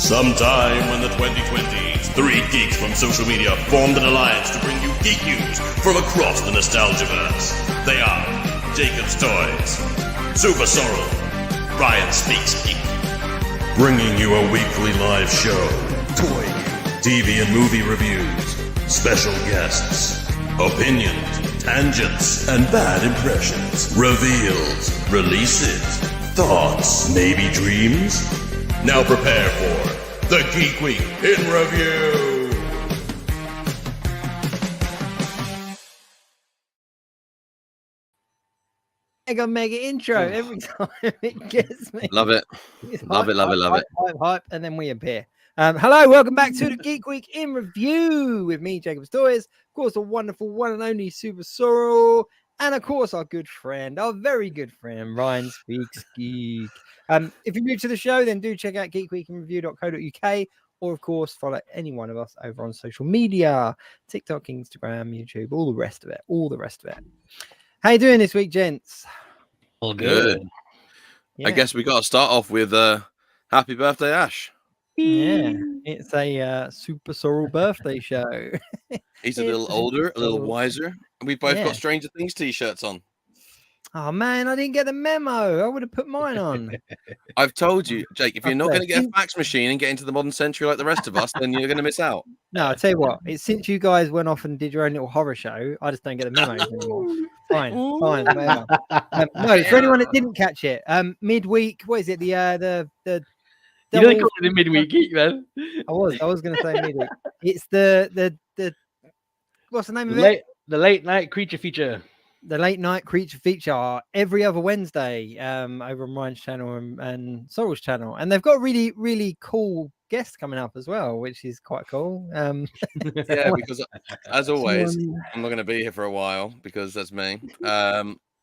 Sometime in the 2020s, three geeks from social media formed an alliance to bring you geek news from across the Nostalgiaverse. They are Jacob's Toys, SuperSorrell, Ryan Speaks Geek, bringing you a weekly live show, toy news, TV and movie reviews, special guests, opinions, tangents, and bad impressions, reveals, releases, thoughts, maybe dreams. Now prepare for the Geek Week in Review. Mega intro every time it gets me. Love it. Love it. Hype, and then we appear. Hello, welcome back to the Geek Week in Review with me, Jacob's Toys. Of course, the wonderful one and only SuperSorrell, and of course, our good friend, our very good friend, Ryan Speaks Geek. If you're new to the show, then do check out geekweekinreview.co.uk, or of course, follow any one of us over on social media, TikTok, Instagram, YouTube, all the rest of it. How you doing this week, gents? All good. Yeah. I guess we got to start off with happy birthday, Ash. Yeah, it's a SuperSorrell birthday show. He's a little older, a little wiser, and we've both got Stranger Things t-shirts on. Oh man, I didn't get the memo. I would have put mine on. I've told you, Jake, if you're not going to get a fax machine and get into the modern century like the rest of us, then you're going to miss out. No, I'll tell you what, it's since you guys went off and did your own little horror show, I just don't get the memos anymore. Fine, whatever. No, for anyone that didn't catch it, midweek, what is it? The you don't call it the midweek geek, man. I was going to say midweek. It's the what's the name of it? The late night creature feature. The late night creature feature every other Wednesday over on Ryan's channel and Sorrell's channel, and they've got really, really cool guests coming up as well, which is quite cool. Yeah, because as always, I'm not going to be here for a while because that's me.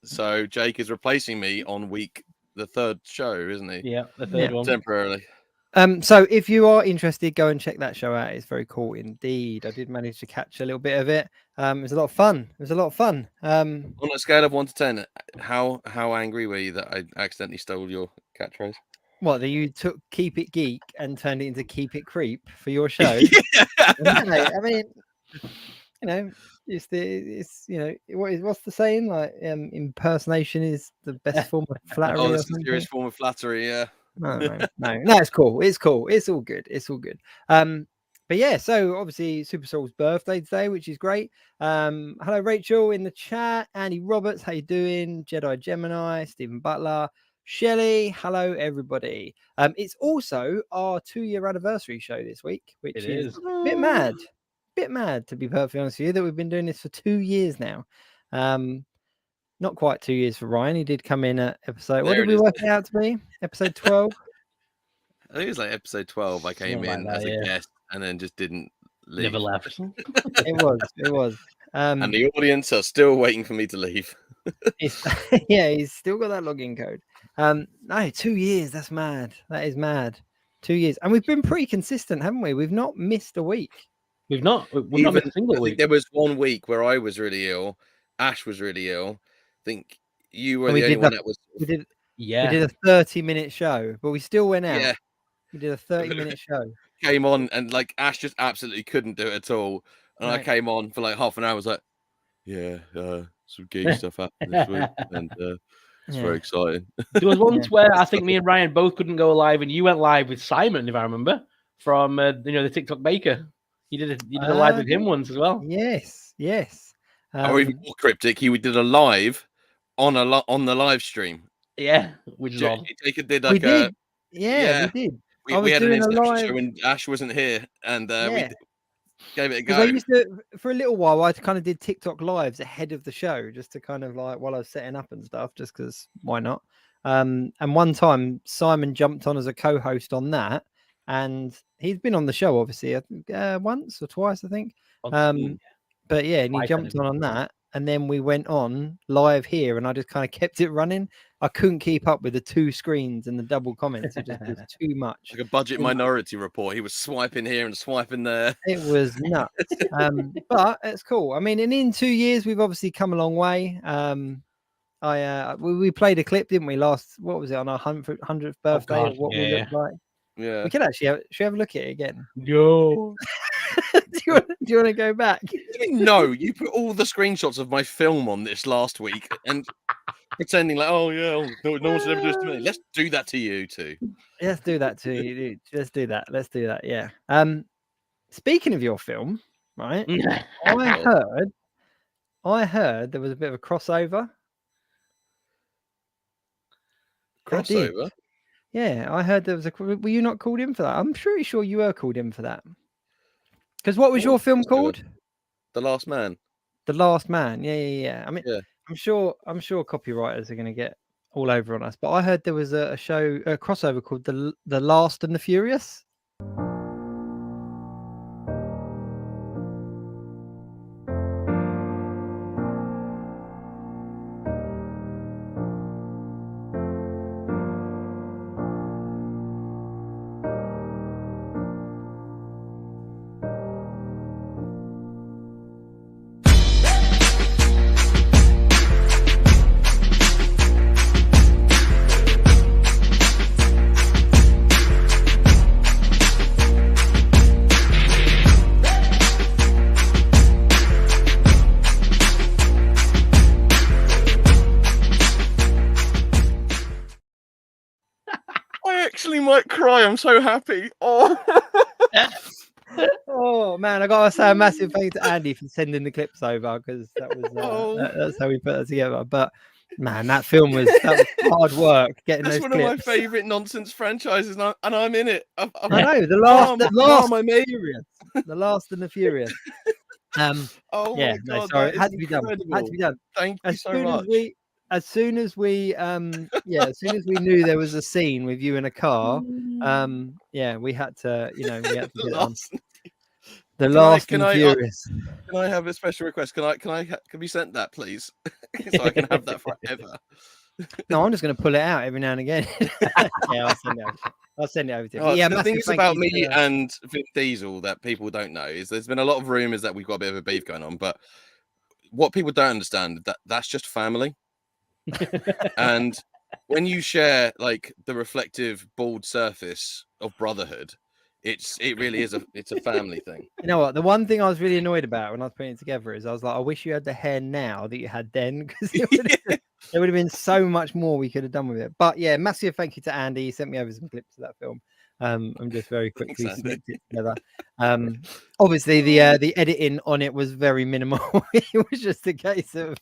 So Jake is replacing me on the third show, isn't he? Yeah, the third one temporarily. So if you are interested, go and check that show out. It's very cool indeed. I did manage to catch a little bit of it. It was a lot of fun. On a scale of 1 to 10, how angry were you that I accidentally stole your catchphrase? What, that you took Keep It Geek and turned it into Keep It Creep for your show? I mean, what's the saying? Like, impersonation is the best form of flattery. Oh, it's the serious form of flattery, yeah. No, it's cool. It's all good. But yeah, so obviously SuperSorrell's birthday today, which is great. Hello Rachel in the chat, Andy Roberts, how you doing? Jedi Gemini, Stephen Butler, Shelley, hello everybody. It's also our 2-year anniversary show this week, which is a bit mad to be perfectly honest with you, that we've been doing this for 2 years now. Not quite 2 years for Ryan. He did come in at episode. What did we work it out to be? Episode 12. I think it was like episode 12. I came in as a guest and then just didn't leave. Never left. It was. And the audience are still waiting for me to leave. He's still got that login code. No, 2 years. That's mad. That is mad. 2 years, and we've been pretty consistent, haven't we? We've not missed a week. We've not missed a single week. There was 1 week where I was really ill. Ash was really ill. I think you were the only one that was. We did a 30-minute show, but we still went out. Yeah. We did a 30-minute show. Came on and like Ash just absolutely couldn't do it at all. And I came on for like half an hour. I was like, some geek stuff happened this week, and it's very exciting. There was once where I think me and Ryan both couldn't go live, and you went live with Simon, if I remember, from the TikTok Baker. You did a live with him once as well. Yes. Or even more cryptic, he did a live on the live stream. Yeah, which is odd. Jacob did we did. We did. We had an Inception show when Ash wasn't here, and we gave it a go. I used to, for a little while, I kind of did TikTok lives ahead of the show, just to kind of like while I was setting up and stuff, just because why not? And one time Simon jumped on as a co-host on that, and he's been on the show obviously once or twice, I think. But yeah, and he jumped on that, and then we went on live here, and I just kind of kept it running. I couldn't keep up with the 2 screens and the double comments. It just was too much. Like a budget Minority Report. He was swiping here and swiping there. It was nuts. But it's cool. I mean, and in 2 years, we've obviously come a long way. We played a clip, didn't we? What was it, on our 100th birthday? God, of what we looked like. Yeah. We can actually should we have a look at it again? No. do you want to go back? No, you put all the screenshots of my film on this last week and pretending like, oh yeah, no one should ever do this to me. Let's do that to you too. Let's do that to you. Dude. Let's do that. Let's do that. Yeah. Speaking of your film, right? I heard there was a bit of a crossover. Crossover? Yeah, I heard there was a. Were you not called in for that? I'm pretty sure you were called in for that. Because what was your film called? The Last Man. The Last Man. Yeah. I mean, yeah. I'm sure copywriters are going to get all over on us, but I heard there was a crossover called the Last and the Furious. Might cry. I'm so happy. Oh, oh man, I gotta say a massive thank you to Andy for sending the clips over because that was that's how we put that together. But man, that was hard work getting that's those one clips. of my favorite nonsense franchises, and I'm in it. I know the last and the Furious, the Last and the Furious. Oh yeah, my God, no, sorry, it had incredible. to be done. Thank you so much. As soon as we knew there was a scene with you in a car, we had to, we had to get it on. The Last and Furious. Can I have a special request? Can we send that, please? So I can have that forever. No, I'm just going to pull it out every now and again. Yeah, I'll send it over to you. The thing is about me and Vin Diesel that people don't know is there's been a lot of rumors that we've got a bit of a beef going on, but what people don't understand that's just family. And when you share like the reflective bald surface of brotherhood, it really is it's a family thing. You know what? The one thing I was really annoyed about when I was putting it together is I was like, I wish you had the hair now that you had then, because there would have been so much more we could have done with it. But yeah, massive thank you to Andy. He sent me over some clips of that film. I'm just very quickly snipped it together. Obviously the editing on it was very minimal. It was just a case of,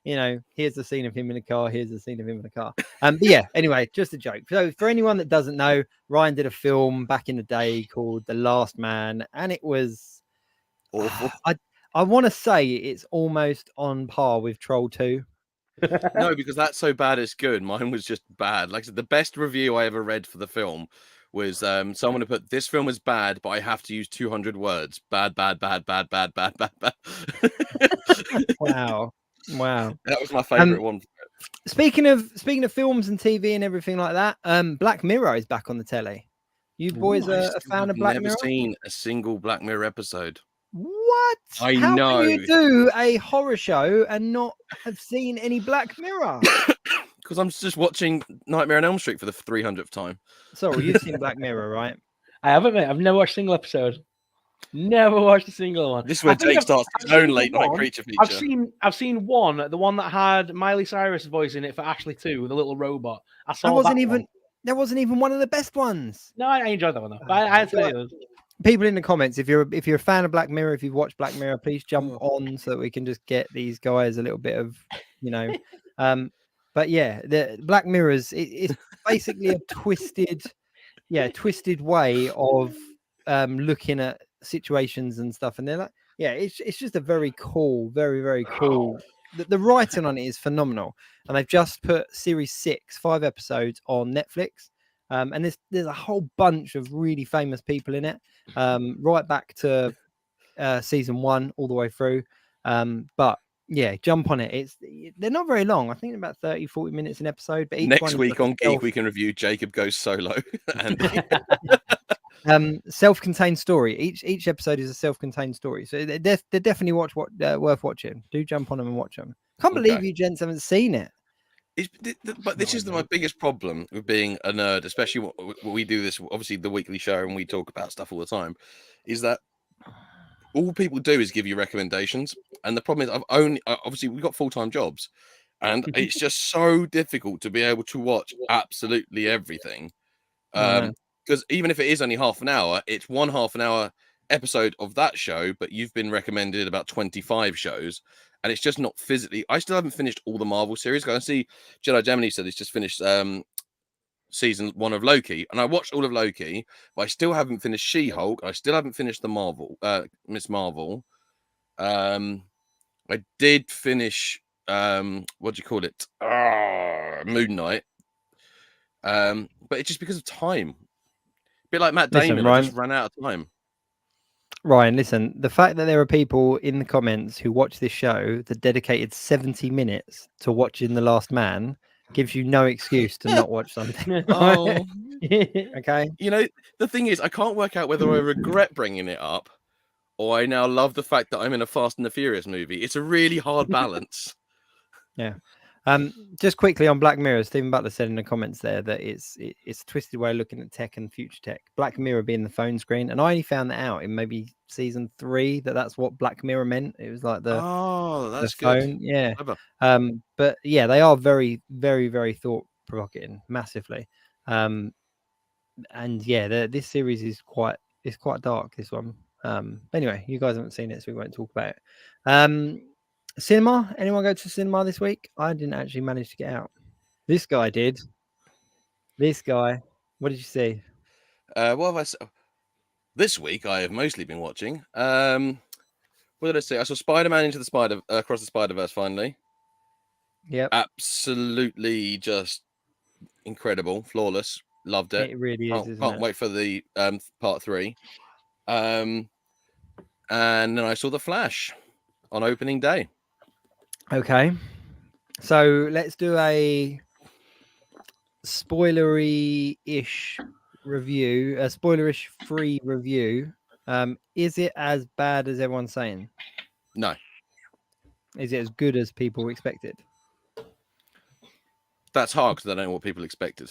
here's the scene of him in a car, here's the scene of him in a car. But yeah, anyway, just a joke. So for anyone that doesn't know, Ryan did a film back in the day called The Last Man, and it was awful. I want to say it's almost on par with Troll 2. No, because that's so bad it's good. Mine was just bad. Like I said, the best review I ever read for the film was someone who put, this film is bad, but I have to use 200 words. Bad. Wow. That was my favorite one. Speaking of films and TV and everything like that, Black Mirror is back on the telly. You boys are a fan of Black Mirror? I've never seen a single Black Mirror episode. What? I know. How can you do a horror show and not have seen any Black Mirror? Because I'm just watching Nightmare on Elm Street for the 300th time. Sorry, you've seen Black Mirror, right? I haven't, mate. I've never watched a single episode. Never watched a single one. This is where Jake starts his own late night creature feature. I've seen one, the one that had Miley Cyrus' voice in it for Ashley 2, the little robot. I saw that wasn't even one of the best ones. No, I enjoyed that one though. I had to. People in the comments, if you're a fan of Black Mirror, if you've watched Black Mirror, please jump on so that we can just get these guys a little bit of, But yeah, the Black Mirror's it's basically a twisted way of looking at situations and stuff. And they're like, it's just a very cool, very, very cool. The writing on it is phenomenal. And they've just put series 6, 5 episodes on Netflix. And there's a whole bunch of really famous people in it, right back to season 1 all the way through. But yeah, jump on it. They're not very long. I think about 30-40 minutes an episode. But next week on Geek, we can review Jacob Goes Solo. Self-contained story. Each episode is a self-contained story. So they're definitely worth watching. Do jump on them and watch them. Can't believe you gents haven't seen it. But this is my biggest problem with being a nerd, especially what we do this, obviously the weekly show, and we talk about stuff all the time, is that all people do is give you recommendations. And the problem is obviously we've got full-time jobs, and it's just so difficult to be able to watch absolutely everything. Because even if it is only half an hour, it's one half an hour episode of that show, but you've been recommended about 25 shows. And it's just not physically. I still haven't finished all the Marvel series. I see Jedi Gemini said he's just finished season 1 of Loki, and I watched all of Loki, but I still haven't finished She-Hulk. I still haven't finished the Miss Marvel. I did finish what do you call it? Moon Knight. But it's just because of time. A bit like Matt Damon, I just ran out of time. Ryan, listen, the fact that there are people in the comments who watch this show that dedicated 70 minutes to watching The Last Man gives you no excuse to not watch something. Oh, okay. You know, the thing is, I can't work out whether I regret bringing it up or I now love the fact that I'm in a Fast and the Furious movie. It's a really hard balance. Yeah. Just quickly on Black Mirror, Stephen Butler said in the comments there that it's a twisted way of looking at tech and future tech. Black Mirror being the phone screen, and I only found that out in maybe season 3 that's what Black Mirror meant. It was like the that's the phone, good. yeah. Clever. But yeah, they are very, very, very thought provoking, massively. And yeah, this series is quite dark. This one. Anyway, you guys haven't seen it, so we won't talk about it. Cinema? Anyone go to cinema this week? I didn't actually manage to get out. This guy did. This guy. What did you see? What have I said? This week I have mostly been watching. What did I say? I saw Spider-Man Across the Spider-Verse finally. Yep. Absolutely just incredible, flawless. Loved it. It really is. Can't wait for the part 3. And then I saw The Flash on opening day. Okay. So let's do a spoilery-ish review, a spoilerish free review. Is it as bad as everyone's saying? No. Is it as good as people expected? That's hard because I don't know what people expected.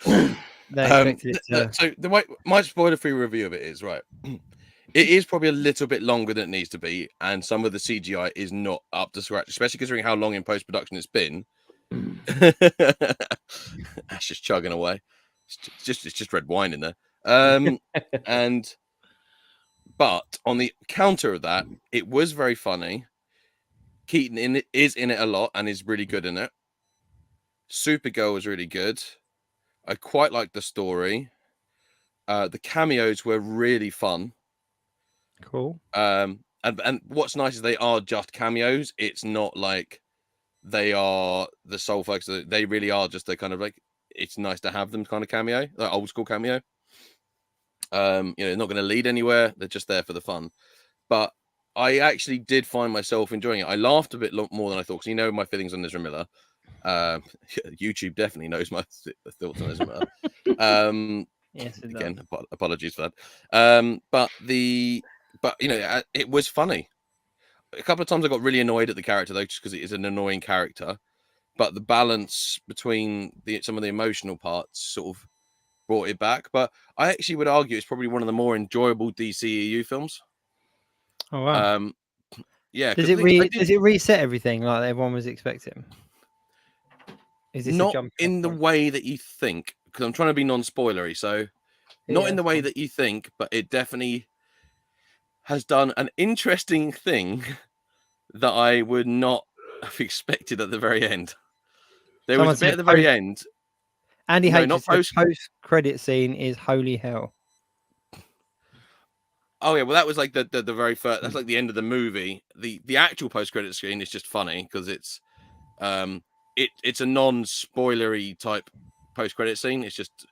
They expected it to... So the way my spoiler-free review of it is, right, it is probably a little bit longer than it needs to be, and some of the CGI is not up to scratch, especially considering how long in post-production it's been. That's just chugging away. It's just red wine in there. But on the counter of that, it was very funny. Keaton is in it a lot and is really good in it. Supergirl was really good. I quite liked the story. The cameos were really fun. Cool. And what's nice is they are just cameos. It's not like they are the sole focus. They really are just the kind of like, it's nice to have them kind of cameo, like old school cameo. Not going to lead anywhere. They're just there for the fun. But I actually did find myself enjoying it. I laughed a bit more than I thought, because my feelings on Ezra Miller. YouTube definitely knows my thoughts on Ezra Miller. Yes, again, apologies for that. But it was funny. A couple of times I got really annoyed at the character though, just because it is an annoying character. But the balance between some of the emotional parts sort of brought it back. But I actually would argue it's probably one of the more enjoyable DCEU films. Oh wow! Yeah. Does it reset everything like everyone was expecting? Is this not in the way that you think? Because I'm trying to be non-spoilery, so not in the way that you think, but it definitely has done an interesting thing that I would not have expected at the very end. There was a bit at the very end. Andy H. post-credit scene is holy hell. Oh yeah, well that was like the very first. That's like the end of the movie. The actual post-credit scene is just funny because it's a non-spoilery type post-credit scene. It's just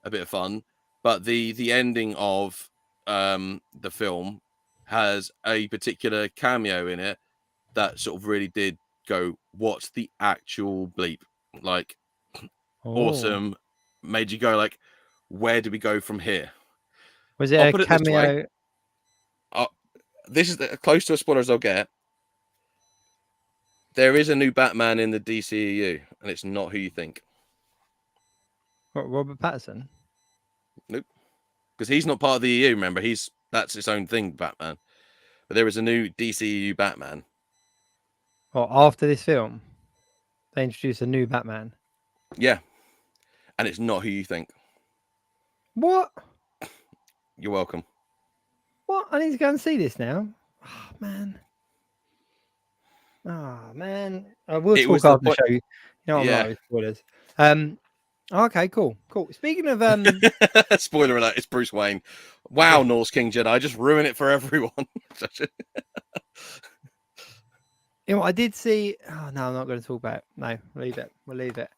a bit of fun. But the ending of the film has a particular cameo in it that sort of really did go, what's the actual bleep? Like, awesome. Made you go like, where do we go from here? Was it a cameo? This is close to as spoiler as I'll get. There is a new Batman in the DCEU, and it's not who you think. What, Robert Pattinson? Because he's not part of the EU, remember? That's its own thing, Batman. But there is a new DCEU Batman. Well, after this film, they introduce a new Batman. Yeah. And it's not who you think. What? You're welcome. What? I need to go and see this now. Oh, man. Oh, man. I will It was talk the after the show. You know, I'm Yeah. not with spoilers. Okay, cool. Speaking of Spoiler alert, it's Bruce Wayne. Wow, Norse King Jedi, just ruin it for everyone. you know, I did see. Oh no, I'm not going to talk about it. No, leave it. We'll leave it.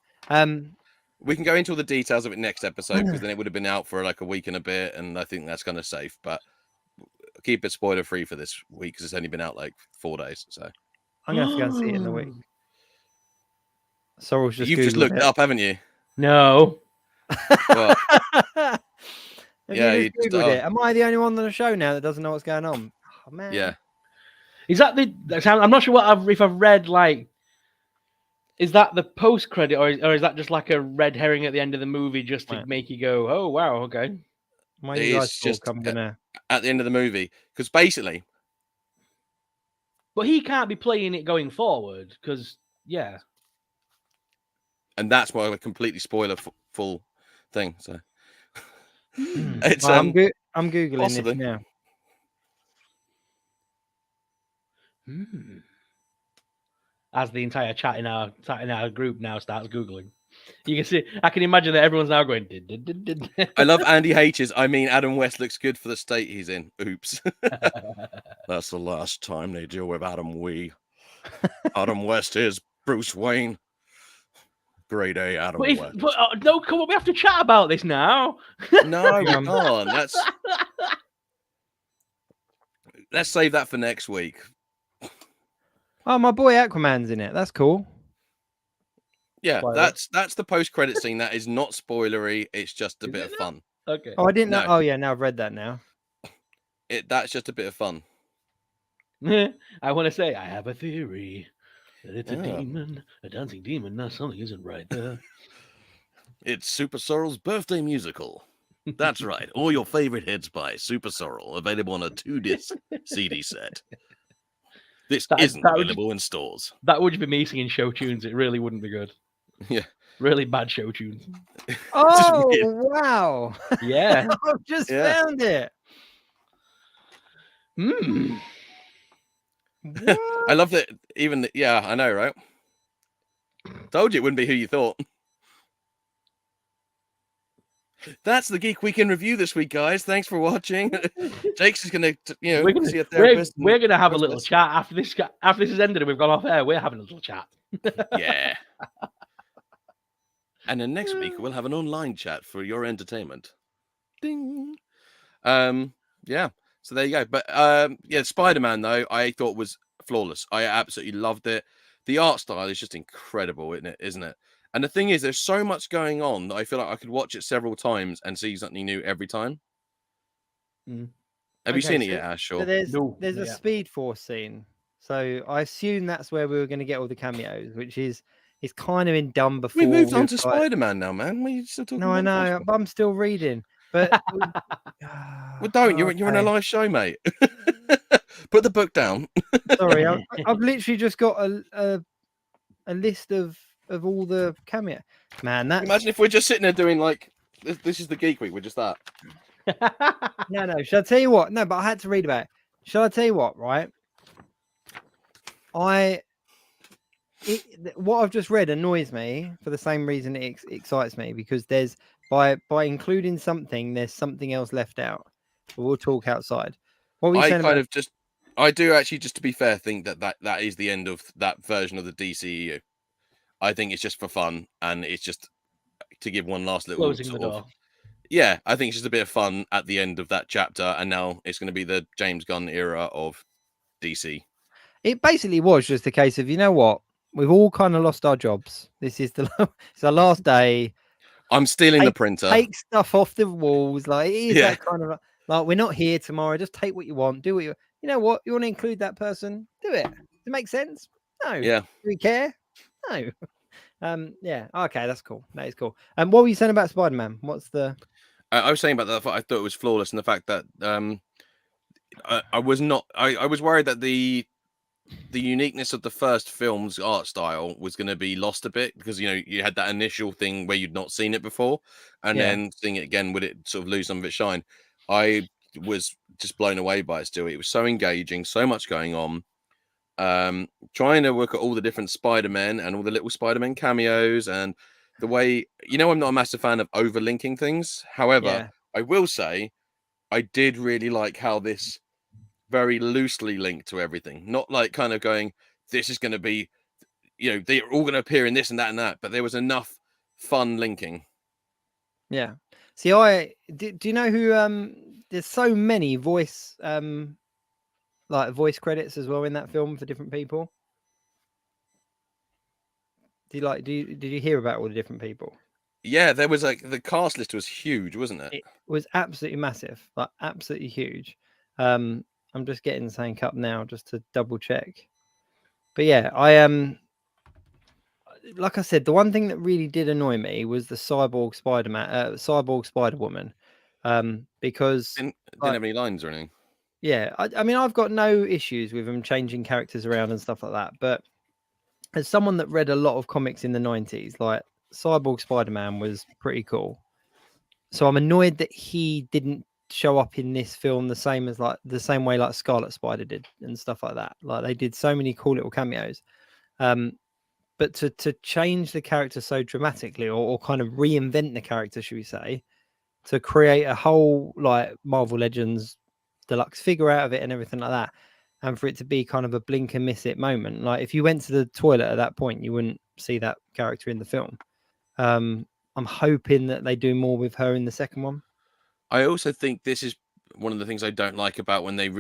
We can go into all the details of it next episode because then it would have been out for like a week and a bit, and I think that's kind of safe. But keep it spoiler free for this week because it's only been out like 4 days. So I'm going to have to go and see it in the week. Sorrell's just you've just Googled looked it it up, haven't you? No. Well, Have yeah, you you just just Googled it? Am I the only one on the show now that doesn't know what's going on? Oh, man. yeah. Is that I'm not sure if I've read like. Is that the post credit, or is that just like a red herring at the end of the movie, just to make you go, "Oh wow, okay"? My It guys is just talk, I'm gonna. at the end of the movie because basically, But he can't be playing it going forward because and that's why a completely spoiler full thing. So it's Well, I'm googling possibly. this now. As the entire chat in our group now starts googling, you can see. I can imagine that everyone's now going. I love Andy H's. I mean, Adam West looks good for the state he's in. Oops. That's the last time they deal with Adam Wee. Adam West is Bruce Wayne. Grade A Adam West. No, come on, we have to chat about this now. No, we can't. Let's save that for next week. Oh, my boy Aquaman's in it. That's cool. Yeah, Spoiler. that's the post-credit scene. That is not spoilery. It's just a bit of fun. Okay. Oh, I didn't know. No. Oh, yeah. Now I've read that now. That's just a bit of fun. I want to say I have a theory that it's a demon, a dancing demon. No, something isn't right there. It's SuperSorrell's birthday musical. That's right. All your favorite hits by SuperSorrell, available on a 2-disc CD set. This isn't available in stores. That would be me singing show tunes. It really wouldn't be good. Yeah. Really bad show tunes. Oh, wow. Yeah. I've just found it. I love that. Yeah, I know, right? Told you it wouldn't be who you thought. That's the Geek Week in Review this week, guys. Thanks for watching. Jake's just gonna, see a therapist. We're gonna have a little chat after this. After this has ended and we've gone off air, we're having a little chat. Yeah. And then next week we'll have an online chat for your entertainment. Ding. Yeah. So there you go. But Spider-Man though, I thought was flawless. I absolutely loved it. The art style is just incredible, isn't it? And the thing is, there's so much going on that I feel like I could watch it several times and see something new every time. Have you seen it yet, Ash? So there's a Speed Force scene. So I assume that's where we were going to get all the cameos, which is kind of been done before. We moved on to Spider-Man now, man. What are you still talking about? No, I know, but I'm still reading. But well, don't. You're in a live show, mate. Put the book down. Sorry, I've literally just got a list of all the cameo. Man, that imagine if we're just sitting there doing like this is the Geek Week. We're just that. No. Shall I tell you what? No, but I had to read about it. Shall I tell you what? Right. What I've just read annoys me for the same reason it excites me, because there's by including something, there's something else left out. But we'll talk outside. What were you saying? I do actually, just to be fair, think that is the end of that version of the DCEU. I think it's just for fun, and it's just to give one last little closing the door. Yeah, I think it's just a bit of fun at the end of that chapter, and now it's going to be the James Gunn era of DC. It basically was just a case of, you know what, we've all kind of lost our jobs. This is it's our last day. I'm stealing the printer. Take stuff off the walls, like it is that kind of like we're not here tomorrow. Just take what you want, do what you know. What you want to include that person, do it. Does it make sense? No. Yeah. Do we care? No. Yeah. Okay, that's cool. That is cool. And what were you saying about Spider-Man? What's the I was saying about that. I thought it was flawless, and the fact that I was not. I was worried that the uniqueness of the first film's art style was going to be lost a bit because you had that initial thing where you'd not seen it before, and Yeah. then seeing it again, would it sort of lose some of its shine? I was just blown away by it. Still, it was so engaging, so much going on. Trying to work at all the different Spider-Men and all the little Spider-Man cameos, and the way I'm not a massive fan of overlinking things. However, Yeah. I will say I did really like how this very loosely linked to everything, not like kind of going, this is going to be, they're all going to appear in this and that and that, but there was enough fun linking. Yeah. See, do you know who there's so many voice credits as well in that film for different people? Did you hear about all the different people? Yeah, there was the cast list was huge, wasn't it? It was absolutely massive, like absolutely huge. I'm just getting the same up now just to double check. But yeah, like I said, the one thing that really did annoy me was the cyborg cyborg Spider-Woman, because Didn't have any lines or anything. yeah, I mean, I've got no issues with them changing characters around and stuff like that, but as someone that read a lot of comics in the 90s, like Cyborg Spider-Man was pretty cool. So I'm annoyed that he didn't show up in this film the same way like Scarlet Spider did and stuff like that. Like they did so many cool little cameos. But to change the character so dramatically or kind of reinvent the character, should we say, to create a whole like Marvel Legends deluxe figure out of it and everything like that, and for it to be kind of a blink and miss it moment. Like if you went to the toilet at that point, you wouldn't see that character in the film. I'm hoping that they do more with her in the second one. I also think this is one of the things I don't like about when they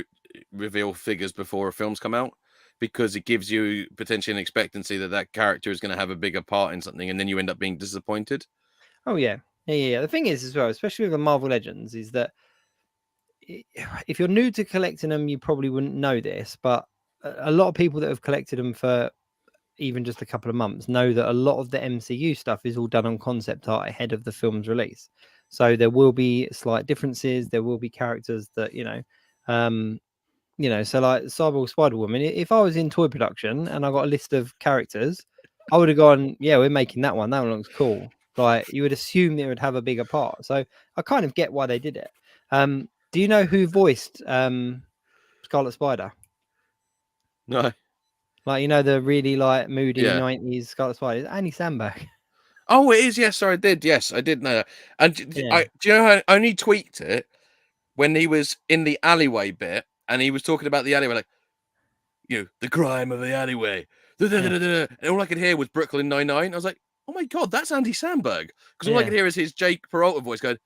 reveal figures before a film's come out, because it gives you potentially an expectancy that character is going to have a bigger part in something, and then you end up being disappointed. Oh yeah. The thing is as well, especially with the Marvel Legends, is that if you're new to collecting them, you probably wouldn't know this, but a lot of people that have collected them for even just a couple of months know that a lot of the MCU stuff is all done on concept art ahead of the film's release. So there will be slight differences. There will be characters that, so like Cyborg Spider-Woman, if I was in toy production and I got a list of characters, I would have gone, yeah, we're making that one. That one looks cool. Like you would assume that it would have a bigger part. So I kind of get why they did it. Do you know who voiced Scarlet Spider? No. Like, the really like moody 90s Scarlet Spider. It's Andy Samberg. Oh, it is. Yes, sorry, I did. Yes, I did know that. And do you know how I only tweaked it when he was in the alleyway bit and he was talking about the alleyway, like, the crime of the alleyway. And all I could hear was Brooklyn Nine-Nine. I was like, oh my God, that's Andy Samberg. Because all I could hear is his Jake Peralta voice going,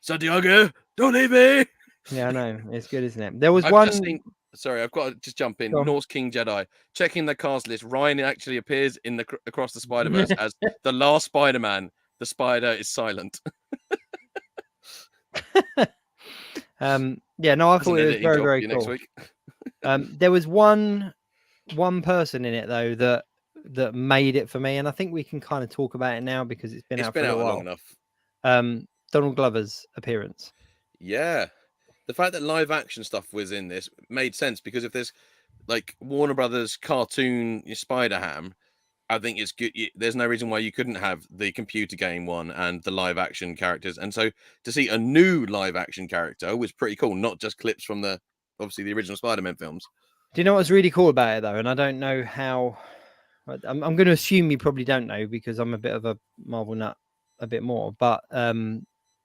Santiago, don't leave me. Yeah, I know. It's good, isn't it? There was I've one. Sorry, I've got to just jump in. Norse King Jedi. Checking the cast list, Ryan actually appears in Across the Spider-Verse as the last Spider-Man. The spider is silent. Yeah, no, I thought it was very, very cool. Next week. There was one person in it though that made it for me, and I think we can kind of talk about it now because it's been out for a while. Long enough. Donald Glover's appearance. Yeah. The fact that live action stuff was in this made sense, because if there's like Warner Brothers cartoon Spider-Ham, I think it's good. There's no reason why you couldn't have the computer game one and the live action characters. And so to see a new live action character was pretty cool, not just clips from obviously the original Spider-Man films. Do you know what's really cool about it though? And I don't know how. I'm going to assume you probably don't know because I'm a bit of a Marvel nut a bit more, but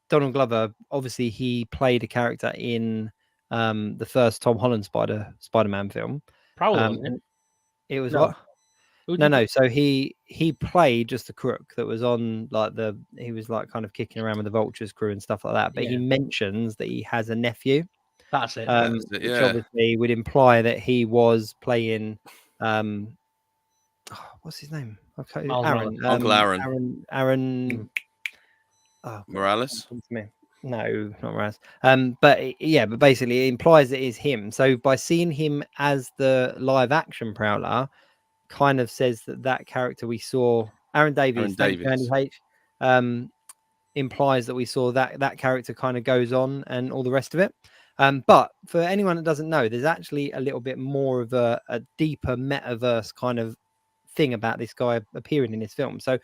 Donald Glover, obviously he played a character in the first Tom Holland Spider-Man film. Probably. It was what? No. So he played just a crook that was on he was like kind of kicking around with the Vultures crew and stuff like that. But he mentions that he has a nephew. That's it. Which obviously would imply that he was playing what's his name? Okay, Aaron. Uncle Aaron. Aaron. Morales? No, not Morales. But basically it implies that it's him. So by seeing him as the live action Prowler, kind of says that character we saw, Aaron Davies, thank you, Andy H, implies that we saw that character kind of goes on and all the rest of it. But for anyone that doesn't know, there's actually a little bit more of a deeper metaverse kind of thing about this guy appearing in this film. So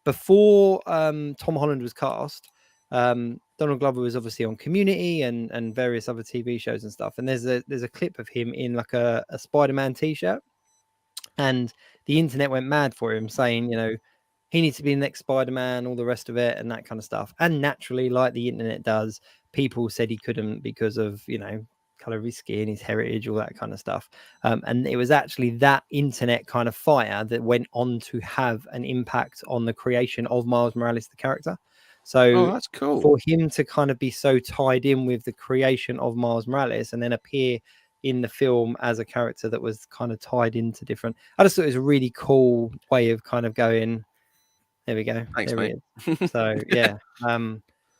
before Tom Holland was cast, Donald Glover was obviously on Community and various other TV shows and stuff. And there's a clip of him in like a Spider-Man t-shirt, and the internet went mad for him, saying, you know, he needs to be the next Spider-Man, all the rest of it, and that kind of stuff. And naturally, like the internet does, people said he couldn't because of, you know, color of his skin, his heritage, all that kind of stuff. And it was actually that internet kind of fire that went on to have an impact on the creation of Miles Morales, the character. So that's cool. For him to kind of be so tied in with the creation of Miles Morales and then appear in the film as a character that was kind of tied into different, I just thought it was a really cool way of kind of going, there we go. Thanks, there mate. So yeah,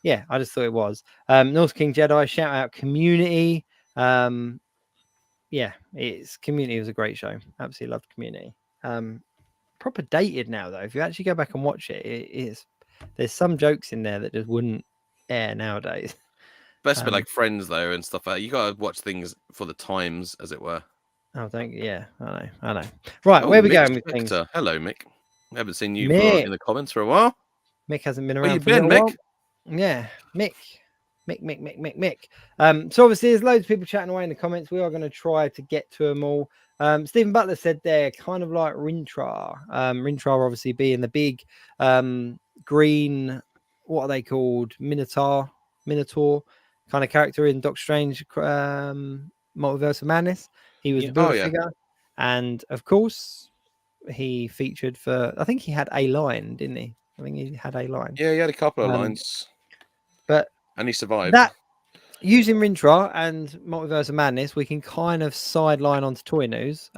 yeah, I just thought it was. North King Jedi, shout out Community. Yeah, it's Community was a great show. Absolutely loved Community. Proper dated now though. If you actually go back and watch it, it is. There's some jokes in there that just wouldn't air nowadays. Best bit like Friends though and stuff like that. You gotta watch things for the times, as it were. Oh, thank you. Yeah, I know. Right, where are we Mick going with things? Hello, Mick. I haven't seen you Mick. in the comments for a while. Mick hasn't been Where around you for been, a Mick? while. Yeah, Mick. So obviously there's loads of people chatting away in the comments. We are going to try to get to them all. Stephen Butler said they're kind of like Rintrah. Rintrah obviously being the big green, what are they called? Minotaur kind of character in Doctor Strange Multiverse of Madness. He was the builder figure. And of course, he featured for, I think he had a line, didn't he? I think he had a line. Yeah, he had a couple of lines. And he survived. That using Rintrah and Multiverse of Madness, we can kind of sideline onto toy news,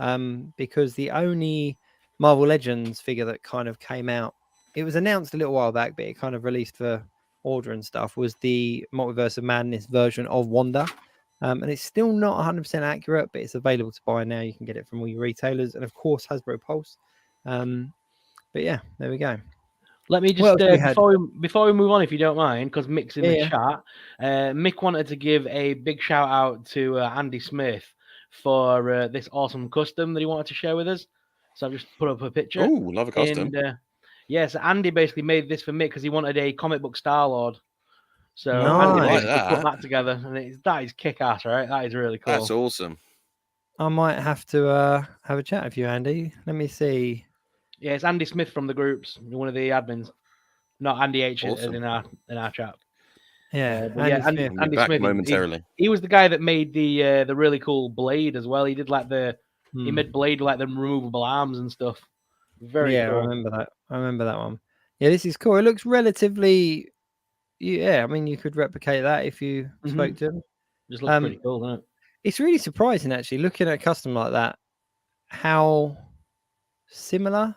because the only Marvel Legends figure that kind of came out, it was announced a little while back, but it kind of released for order and stuff, was the Multiverse of Madness version of Wanda. And it's still not 100% accurate, but it's available to buy now. You can get it from all your retailers and of course Hasbro Pulse. But yeah, there we go. Let me just before we move on, if you don't mind, because Mick's in the chat. Mick wanted to give a big shout out to Andy Smith for this awesome custom that he wanted to share with us. So I've just put up a picture. Oh, love a custom. And yes, Andy basically made this for Mick because he wanted a comic book Star-Lord. So nice. Andy put that together, and that is kick-ass, right? That is really cool. That's awesome. I might have to have a chat with you, Andy. Let me see. Yeah, it's Andy Smith from the groups, one of the admins, not Andy H awesome. in our chat. Yeah, Andy Smith momentarily. He was the guy that made the really cool blade as well. He did like he made blade like the removable arms and stuff. Very cool. I remember that one. Yeah, this is cool. It looks relatively. Yeah, I mean, you could replicate that if you spoke to him. Just looks pretty cool, doesn't it? It's really surprising, actually, looking at a custom like that, how similar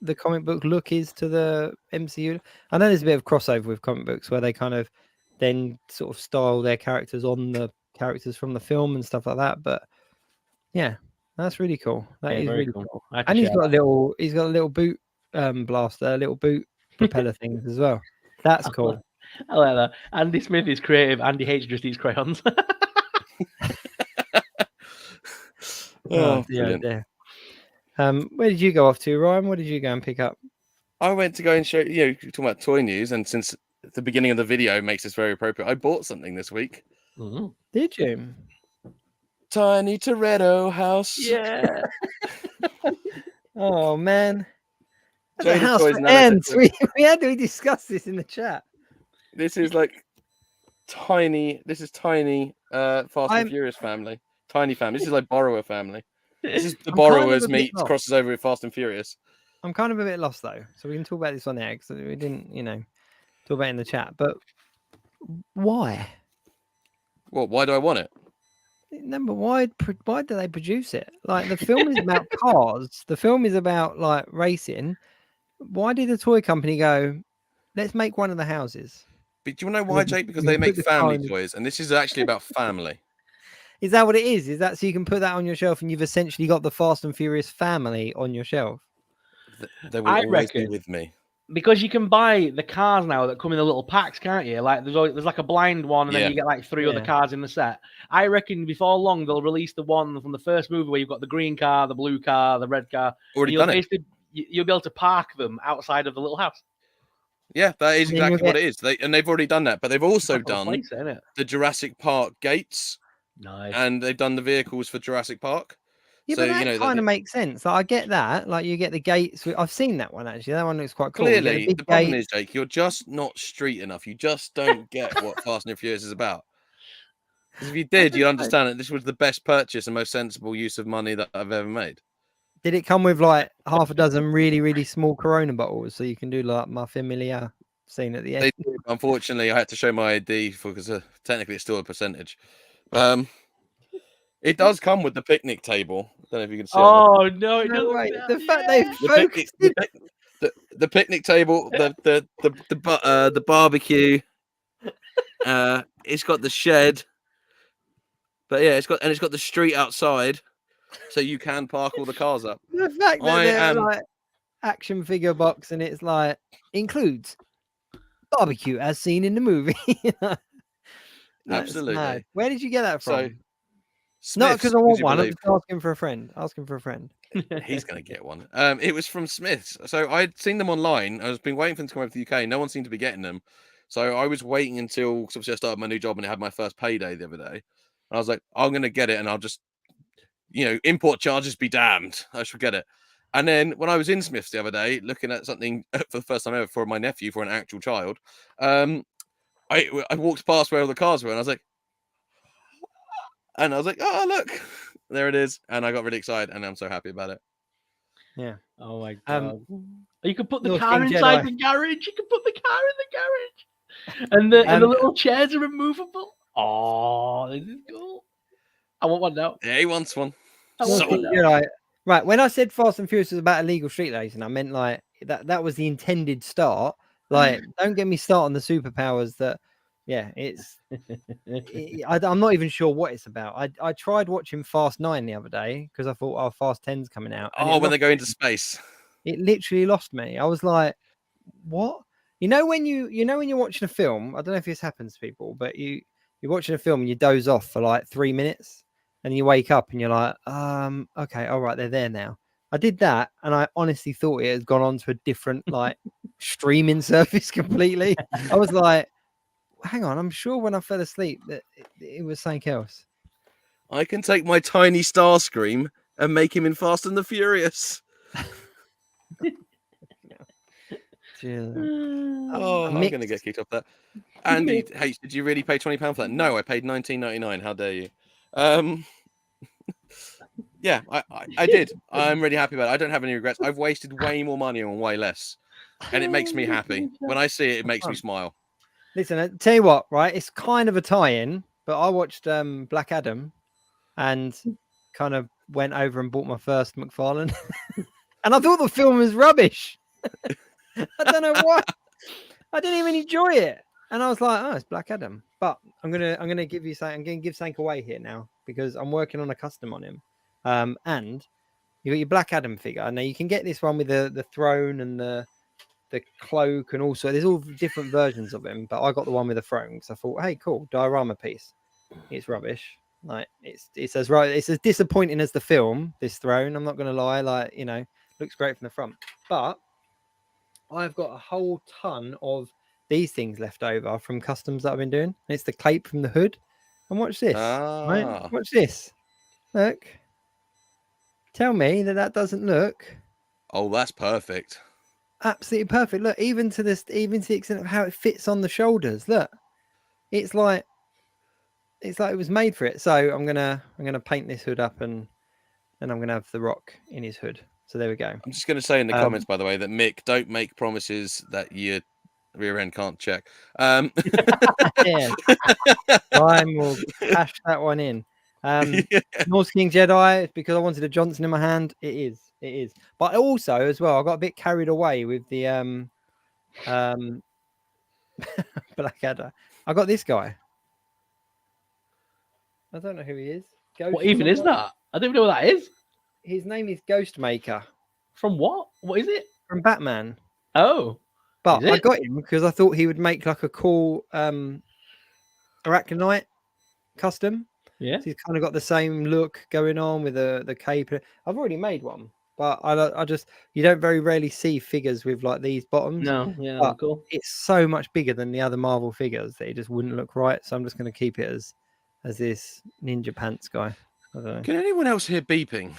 the comic book look is to the MCU. I know there's a bit of crossover with comic books where they kind of then sort of style their characters on the characters from the film and stuff like that. But yeah, that's really cool. That is really cool. And he's got a little boot blaster, little boot propeller things as well. That's cool. I like that. Andy Smith is creative. Andy H just eats crayons. Yeah. Where did you go off to, Ryan? What did you go and pick up? I went to go and show you. Talking about toy news, and since the beginning of the video makes this very appropriate, I bought something this week. Mm-hmm. Did you? Tiny Toretto house. Yeah. Oh man. The house for ants. We discussed this in the chat. This is like tiny. This is tiny. Fast and Furious family. Tiny family. This is like Borrower family. This is the Borrowers meet crosses over with Fast and Furious. I'm kind of a bit lost though, so we can talk about this on air because we didn't, talk about it in the chat. But why? Well, why do I want it? No, but why do they produce it? Like the film is about cars. The film is about like racing. Why did the toy company go, let's make one of the houses? But do you know why, Jake? Because they make family toys, and this is actually about family. Is that what it is? Is that so you can put that on your shelf and you've essentially got the Fast and Furious family on your shelf? They will always be with me. Because you can buy the cars now that come in the little packs, can't you? Like there's like a blind one, and then you get like 3 other cars in the set. I reckon before long they'll release the one from the first movie where you've got the green car, the blue car, the red car. Already done it. You'll be able to park them outside of the little house. Yeah, that is exactly what it is. They've already done that, but they've also done the Jurassic Park gates. Nice. And they've done the vehicles for Jurassic Park. Yeah, so, but that kind of makes sense. Like, I get that. Like, you get the gates. I've seen that one, actually. That one looks quite cool. Clearly, the problem is, Jake, you're just not street enough. You just don't get what Fast and Furious is about. Because if you did, you'd understand that this was the best purchase and most sensible use of money that I've ever made. Did it come with, like, half a dozen really, really small Corona bottles so you can do, like, my familiar scene at the end? They did. Unfortunately, I had to show my ID because technically it's still a percentage. It does come with the picnic table. I don't know if you can see. Oh no! It doesn't. Wait, the fact they focused the picnic table, the barbecue. It's got the shed, but yeah, it's got the street outside, so you can park all the cars up. The fact that they're like action figure box and it's like includes barbecue as seen in the movie. Absolutely. Mad. Where did you get that from? So, not because I want one. I'm just asking for a friend. He's going to get one. It was from Smith's. So I'd seen them online. I was been waiting for them to come over to the UK. No one seemed to be getting them. So I was waiting until, because obviously I started my new job and I had my first payday the other day. And I was like, I'm going to get it and I'll just, import charges be damned. I should get it. And then when I was in Smith's the other day, looking at something for the first time ever for my nephew, for an actual child, I walked past where all the cars were and I was like, oh, look, there it is. And I got really excited and I'm so happy about it. Yeah. Oh my God. You can put the car inside the garage. You can put the car in the garage. And the little chairs are removable. Oh, this is cool. I want one now. Yeah, he wants one. Right. When I said Fast and Furious was about illegal street racing, I meant like that was the intended start. Like, don't get me started on the superpowers that. Yeah, I'm not even sure what it's about. I tried watching Fast 9 the other day because I thought, Fast 10's coming out. When they go into space. It literally lost me. I was like, what? When you're watching a film, I don't know if this happens to people, but you're watching a film and you doze off for like 3 minutes and you wake up and you're like, okay, all right, they're there now. I did that and I honestly thought it had gone on to a different like streaming service completely. I was like, hang on, I'm sure when I fell asleep that it was something else. I can take my tiny Starscream and make him in Fast and the Furious. I'm going to get kicked off that. Andy, hey, did you really pay £20 for that? No, I paid $19.99. How dare you? Yeah, I did. I'm really happy about it. I don't have any regrets. I've wasted way more money on way less. And it makes me happy. When I see it, it makes me smile. Listen, I tell you what, right? It's kind of a tie-in, but I watched Black Adam and kind of went over and bought my first McFarlane. And I thought the film was rubbish. I don't know why. I didn't even enjoy it. And I was like, it's Black Adam. But I'm gonna give you something. I'm gonna give something away here now because I'm working on a custom on him. And you got your Black Adam figure. Now you can get this one with the throne and the cloak, and also there's all different versions of him, but I got the one with the throne because I thought, hey, cool, diorama piece. It's rubbish. Like it's as disappointing as the film, this throne. I'm not gonna lie, looks great from the front. But I've got a whole ton of these things left over from customs that I've been doing. And it's the cape from the hood. And watch this. Right? Watch this. Look. Tell me that doesn't look. Oh, that's perfect. Absolutely perfect. Look, even to the extent of how it fits on the shoulders. Look, it's like it was made for it. So I'm gonna paint this hood up and I'm gonna have the Rock in his hood. So there we go. I'm just gonna say in the comments, by the way, that Mick, don't make promises that your rear end can't check. Yeah. Ryan will cash that one in. North King Jedi, because I wanted a Johnson in my hand. It is. But also as well, I got a bit carried away with the Blackadder. I got this guy. I don't know who he is. Ghost What even is that? I don't even know what that is. His name is Ghostmaker. From what? What is it? From Batman. Oh. But I got him because I thought he would make like a cool Arachnite custom. Yeah. So he's kind of got the same look going on with the cape. I've already made one, but I just you don't very rarely see figures with like these bottoms. No, yeah, but cool. It's so much bigger than the other Marvel figures that it just wouldn't look right. So I'm just going to keep it as this ninja pants guy. I don't know. Can anyone else hear beeping?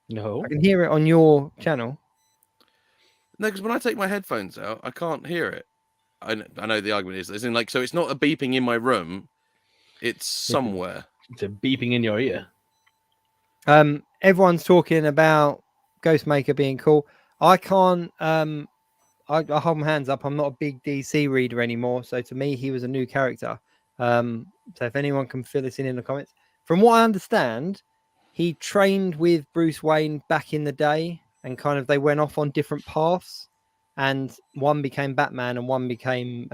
No. I can hear it on your channel. No, because when I take my headphones out, I can't hear it. I know the argument is, in like, so it's not a beeping in my room, it's somewhere. It's a beeping in your ear. Everyone's talking about Ghostmaker being cool. I can't. I hold my hands up. I'm not a big DC reader anymore, so to me, he was a new character. So if anyone can fill this in the comments, from what I understand, he trained with Bruce Wayne back in the day, and kind of they went off on different paths, and one became Batman and one became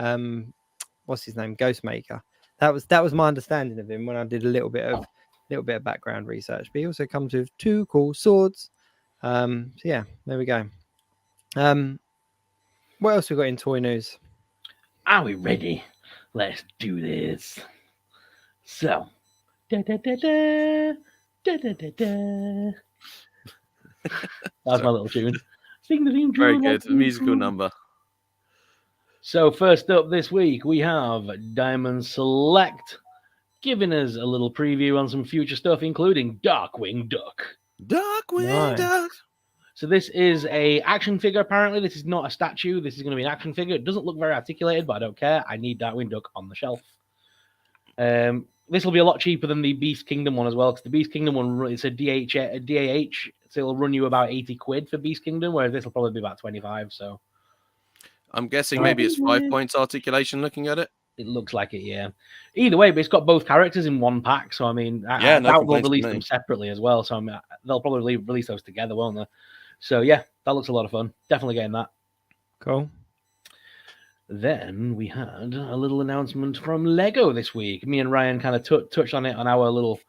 what's his name, Ghostmaker. That was my understanding of him when I did a little bit of background research. But he also comes with 2 cool swords. So yeah, there we go. What else we got in toy news? Are we ready? Let's do this. So, da da da da da da da da. That's my little tune. Sing the theme tune. Very good. A musical number. So first up this week, we have Diamond Select giving us a little preview on some future stuff, including Darkwing Duck. Darkwing Duck. So this is a action figure, apparently. This is not a statue. This is going to be an action figure. It doesn't look very articulated, but I don't care. I need Darkwing Duck on the shelf. This will be a lot cheaper than the Beast Kingdom one as well, because the Beast Kingdom one, it's a DAH, so it'll run you about 80 quid for Beast Kingdom, whereas this will probably be about 25, so... I'm guessing maybe it's 5 points articulation looking at it. It looks like it, yeah. Either way, but it's got both characters in one pack, so I mean, I doubt they'll release them separately as well, so they'll probably release those together, won't they? So yeah, that looks a lot of fun. Definitely getting that. Cool. Then we had a little announcement from Lego this week. Me and Ryan kind of touched on it on our little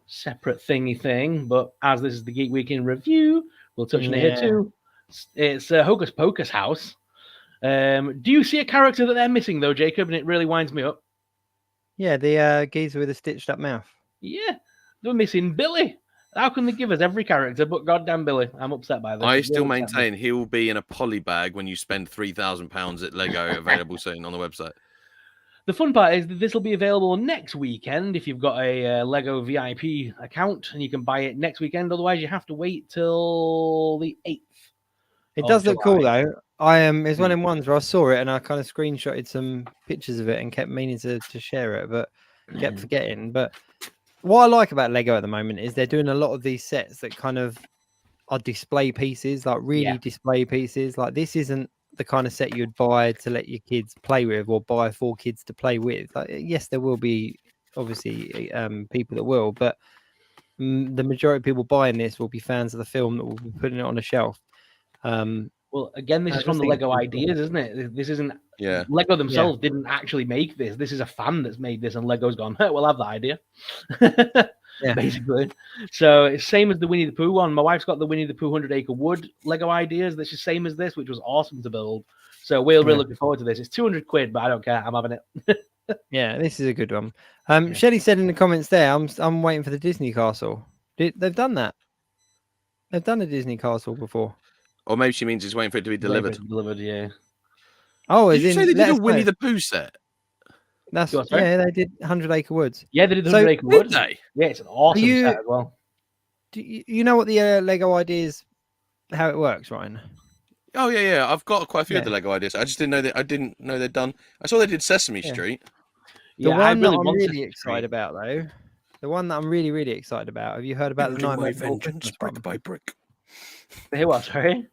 separate thingy thing, but as this is the Geek Week in review, we'll touch on it here too. It's Hocus Pocus House. Do you see a character that they're missing though, Jacob? And it really winds me up. Yeah, the geezer with a stitched up mouth. Yeah, they're missing Billy. How can they give us every character but goddamn Billy? I'm upset by this. I still maintain he'll be in a poly bag when you spend £3,000 at Lego, available soon on the website. The fun part is that this will be available next weekend if you've got a Lego VIP account, and you can buy it next weekend. Otherwise, you have to wait till the 8th. It does look cool though. It's one of them ones where I saw it and I kind of screenshotted some pictures of it and kept meaning to share it, but kept forgetting. But what I like about Lego at the moment is they're doing a lot of these sets that kind of are display pieces, like really display pieces. Like this isn't the kind of set you'd buy to let your kids play with or buy for kids to play with. Like, yes, there will be obviously people that will, but the majority of people buying this will be fans of the film that will be putting it on a shelf. Well, again, this is from the Lego ideas, isn't it? This isn't. Yeah. Lego themselves didn't actually make this. This is a fan that's made this, and Lego's gone, hey, we'll have that idea. Basically. So it's same as the Winnie the Pooh one. My wife's got the Winnie the Pooh 100 Acre Wood Lego ideas. This is same as this, which was awesome to build. So we're really looking forward to this. It's 200 quid, but I don't care. I'm having it. Yeah, this is a good one. Shelley said in the comments there, I'm waiting for the Disney castle. They've done that. They've done a Disney castle before. Or maybe she means he's waiting for it to be delivered. Yeah. Oh, did you say they did a Winnie the Pooh set? That's they did 100 Acre Woods. Yeah, they did 100 Acre Woods. Did they? Yeah, it's an awesome set as well. Do you know what the Lego ideas, how it works, Ryan? Oh yeah. I've got quite a few of the Lego ideas. I just didn't know that. I didn't know they'd done. I saw they did Sesame Street. The one that I'm really excited about, though. The one that I'm really, really excited about. Have you heard about the Nightmare Before Christmas brick by brick? Hey, what? Sorry.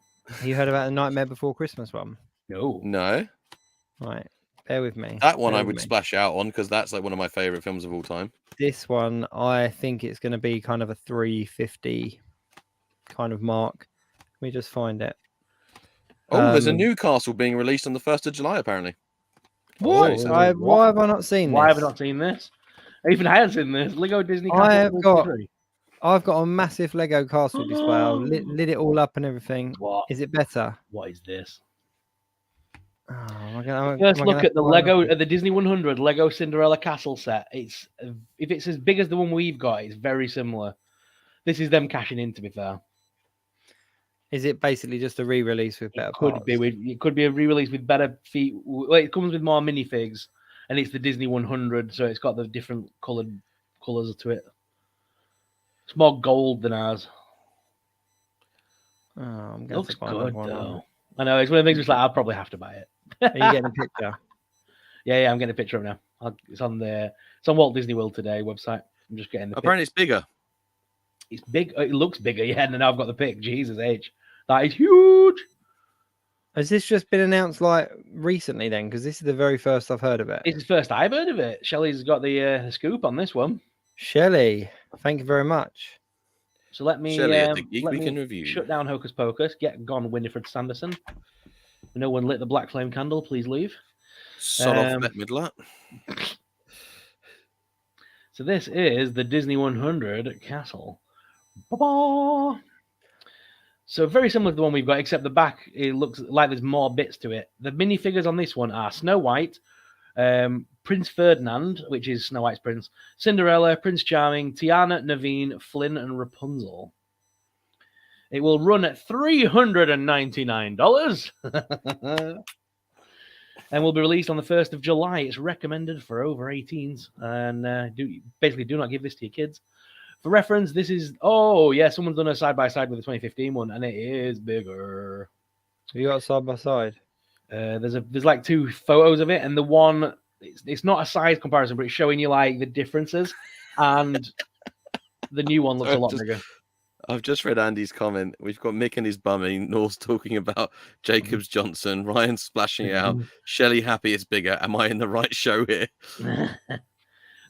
You heard about the Nightmare Before Christmas one? No. Right. Bear with me. That one I would splash out on because that's like one of my favorite films of all time. This one, I think it's going to be kind of a 350 kind of mark. Let me just find it. Oh, there's a new castle being released on the 1st of July, apparently. What? Why have I not seen this? Why have I not seen this? Even I have seen this Lego Disney I Castle. have got. I've got a massive Lego castle display. I lit it all up and everything. What? Is it better? What is this? Oh, First look at the Lego at the Disney 100 Lego Cinderella castle set. If it's as big as the one we've got, it's very similar. This is them cashing in, to be fair. Is it basically just a re-release with better parts? It could be a re-release with better feet. Well, it comes with more minifigs, and it's the Disney 100, so it's got the different colors to it. It's more gold than ours. Oh, I'm looks good though. I know, it's one of the things that's like I'll probably have to buy it. Are you getting a picture? Yeah, I'm getting a picture of it now. It's on Walt Disney World Today website. I'm just getting the apparently it's bigger. It's big. It looks bigger, yeah. And now I've got the pic. Jesus H. That is huge. Has this just been announced like recently then? Because this is the very first I've heard of it. It's the first I've heard of it. Shelley's got the scoop on this one. Shelley, thank you very much. So let me, Shelley at the Geek Weekend Review. Shut down Hocus Pocus. Get gone, Winifred Sanderson. If no one lit the black flame candle, please leave. Sod off Bette Midler. So this is the Disney 100 castle. Ba-ba! So very similar to the one we've got, except the back, it looks like there's more bits to it. The minifigures on this one are Snow White, Prince Ferdinand, which is Snow White's prince, Cinderella, Prince Charming, Tiana, Naveen, Flynn, and Rapunzel. It will run at $399 and will be released on the 1st of July. It's recommended for over 18s, and do not give this to your kids. For reference, this is someone's done a side by side with the 2015 one, and it is bigger. You got side by side. There's like two photos of it, and the one it's not a size comparison, but it's showing you like the differences, and the new one looks a lot bigger. I've just read Andy's comment. We've got Mick and his bumming, Norse talking about Jacobs Johnson, Ryan splashing out, Shelley happy it's bigger. Am I in the right show here?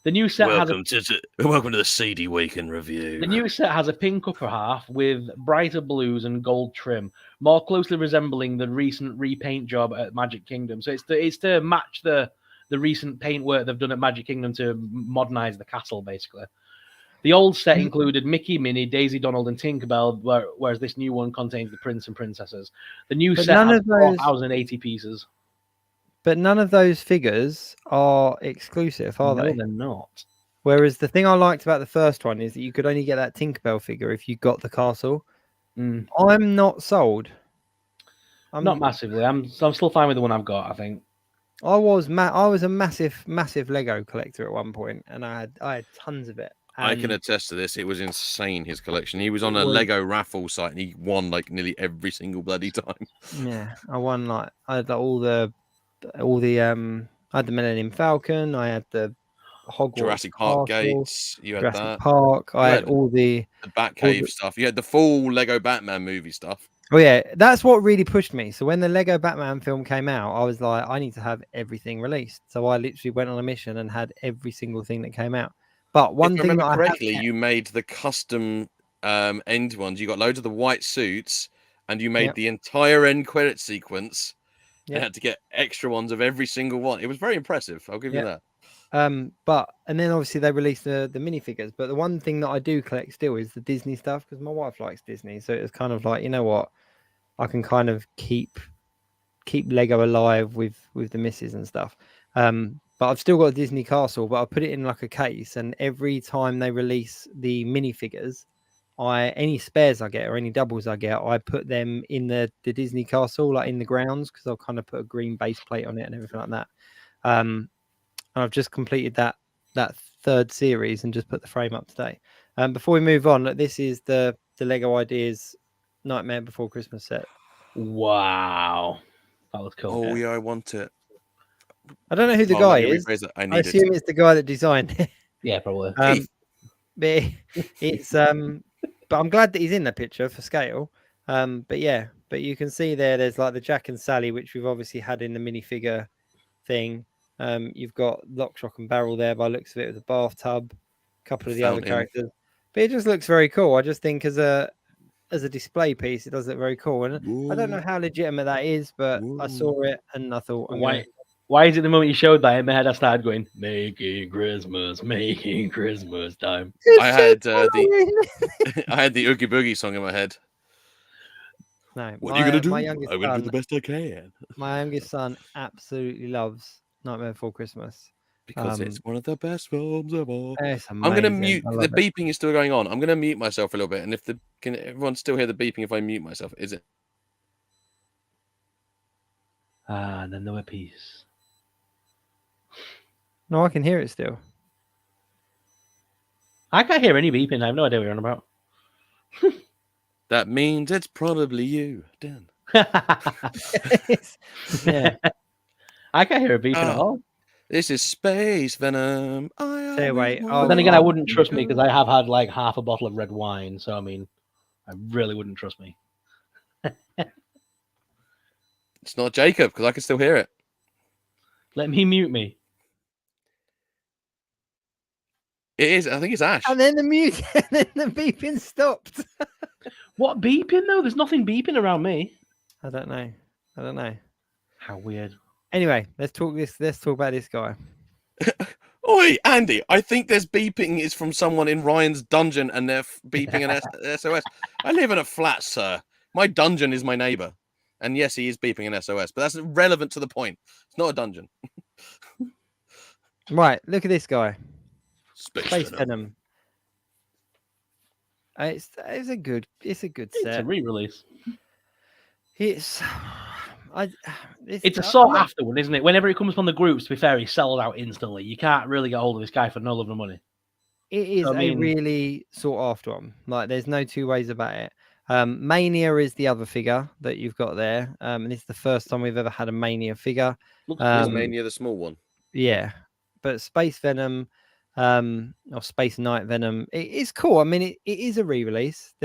The new set welcome to the CD Weekend Review. The new set has a pink upper half with brighter blues and gold trim, more closely resembling the recent repaint job at Magic Kingdom. So it's to match the recent paint work they've done at Magic Kingdom to modernize the castle, basically. The old set included Mickey, Minnie, Daisy, Donald, and Tinkerbell, whereas this new one contains the prince and princesses. The new set has 4,080 pieces. But none of those figures are exclusive, are they? No, they're not. Whereas the thing I liked about the first one is that you could only get that Tinkerbell figure if you got the castle. I'm not sold. I'm not massively. I'm still fine with the one I've got, I think. I was a massive Lego collector at one point, and I had tons of it. And I can attest to this. It was insane, his collection. He was on a Lego raffle site, and he won like nearly every single bloody time. Yeah, I won I had all the I had the Millennium Falcon, I had the Hogwarts Jurassic Park Castle, gates, you had Jurassic that Park, I had all the Batcave stuff, you had the full Lego Batman movie stuff. Oh yeah, that's what really pushed me. So when the Lego Batman film came out, I was like, I need to have everything released. So I literally went on a mission and had every single thing that came out. But one thing that correctly, you made the custom end ones. You got loads of the white suits, and you made the entire end credit sequence. You had to get extra ones of every single one. It was very impressive. I'll give you that. And then obviously they released the minifigures. But the one thing that I do collect still is the Disney stuff, because my wife likes Disney. So it's kind of like, you know what, I can kind of keep Lego alive with the misses and stuff. But I've still got a Disney castle, but I put it in like a case, and every time they release the minifigures, any spares I get or any doubles I get, I put them in the Disney castle, like in the grounds, because I'll kind of put a green base plate on it and everything like that. And I've just completed that third series and just put the frame up today. Before we move on, look, this is the Lego Ideas Nightmare Before Christmas set. Wow, that was cool. Oh yeah, I want it. I don't know who the guy is. I assume it's the guy that designed it. Yeah, probably. But it's but I'm glad that he's in the picture for scale. But you can see there's like the Jack and Sally, which we've obviously had in the minifigure thing. You've got Lock, Shock and Barrel there by the looks of it, with the bathtub, a couple of the other characters. But it just looks very cool. I just think as a display piece, it does look very cool. And I don't know how legitimate that is, but I saw it and I thought, Why is it the moment you showed that in my head I started going, making Christmas time? I had I had the Oogie Boogie song in my head. No, What are you gonna do? My I'm youngest gonna do son, the best I can. my youngest son absolutely loves Nightmare Before Christmas. Because it's one of the best films of all. It's I'm gonna amazing. mute. I The love it. beeping is still going on. I'm gonna mute myself a little bit. And if can everyone still hear the beeping if I mute myself? Is it? And then there were peace. No, I can hear it still. I can't hear any beeping. I have no idea what you're on about. That means it's probably you, Dan. Yeah. I can't hear a beeping at all. This is Space Venom. Stay away. But then again, I wouldn't trust me because I have had like half a bottle of red wine. So I mean, I really wouldn't trust me. It's not Jacob because I can still hear it. Let me mute me. It is. I think it's Ash. And then the music, and then the beeping stopped. What beeping though? There's nothing beeping around me. I don't know. How weird. Anyway, let's talk about this guy. Oi, Andy, I think there's beeping is from someone in Ryan's dungeon and they're beeping an SOS. I live in a flat, sir. My dungeon is my neighbor. And yes, he is beeping an SOS, but that's relevant to the point. It's not a dungeon. Right, look at this guy. Space Venom. It's a good set. It's a re-release. It's a sought after one, isn't it? Whenever it comes from the groups, to be fair, he sells out instantly. You can't really get hold of this guy for no love no money. It is a really sought after one. Like, there's no two ways about it. Mania is the other figure that you've got there, and it's the first time we've ever had a Mania figure. Is Mania the small one? Yeah, but Space Venom, or Space Night Venom, it is cool. I mean, it is a re-release.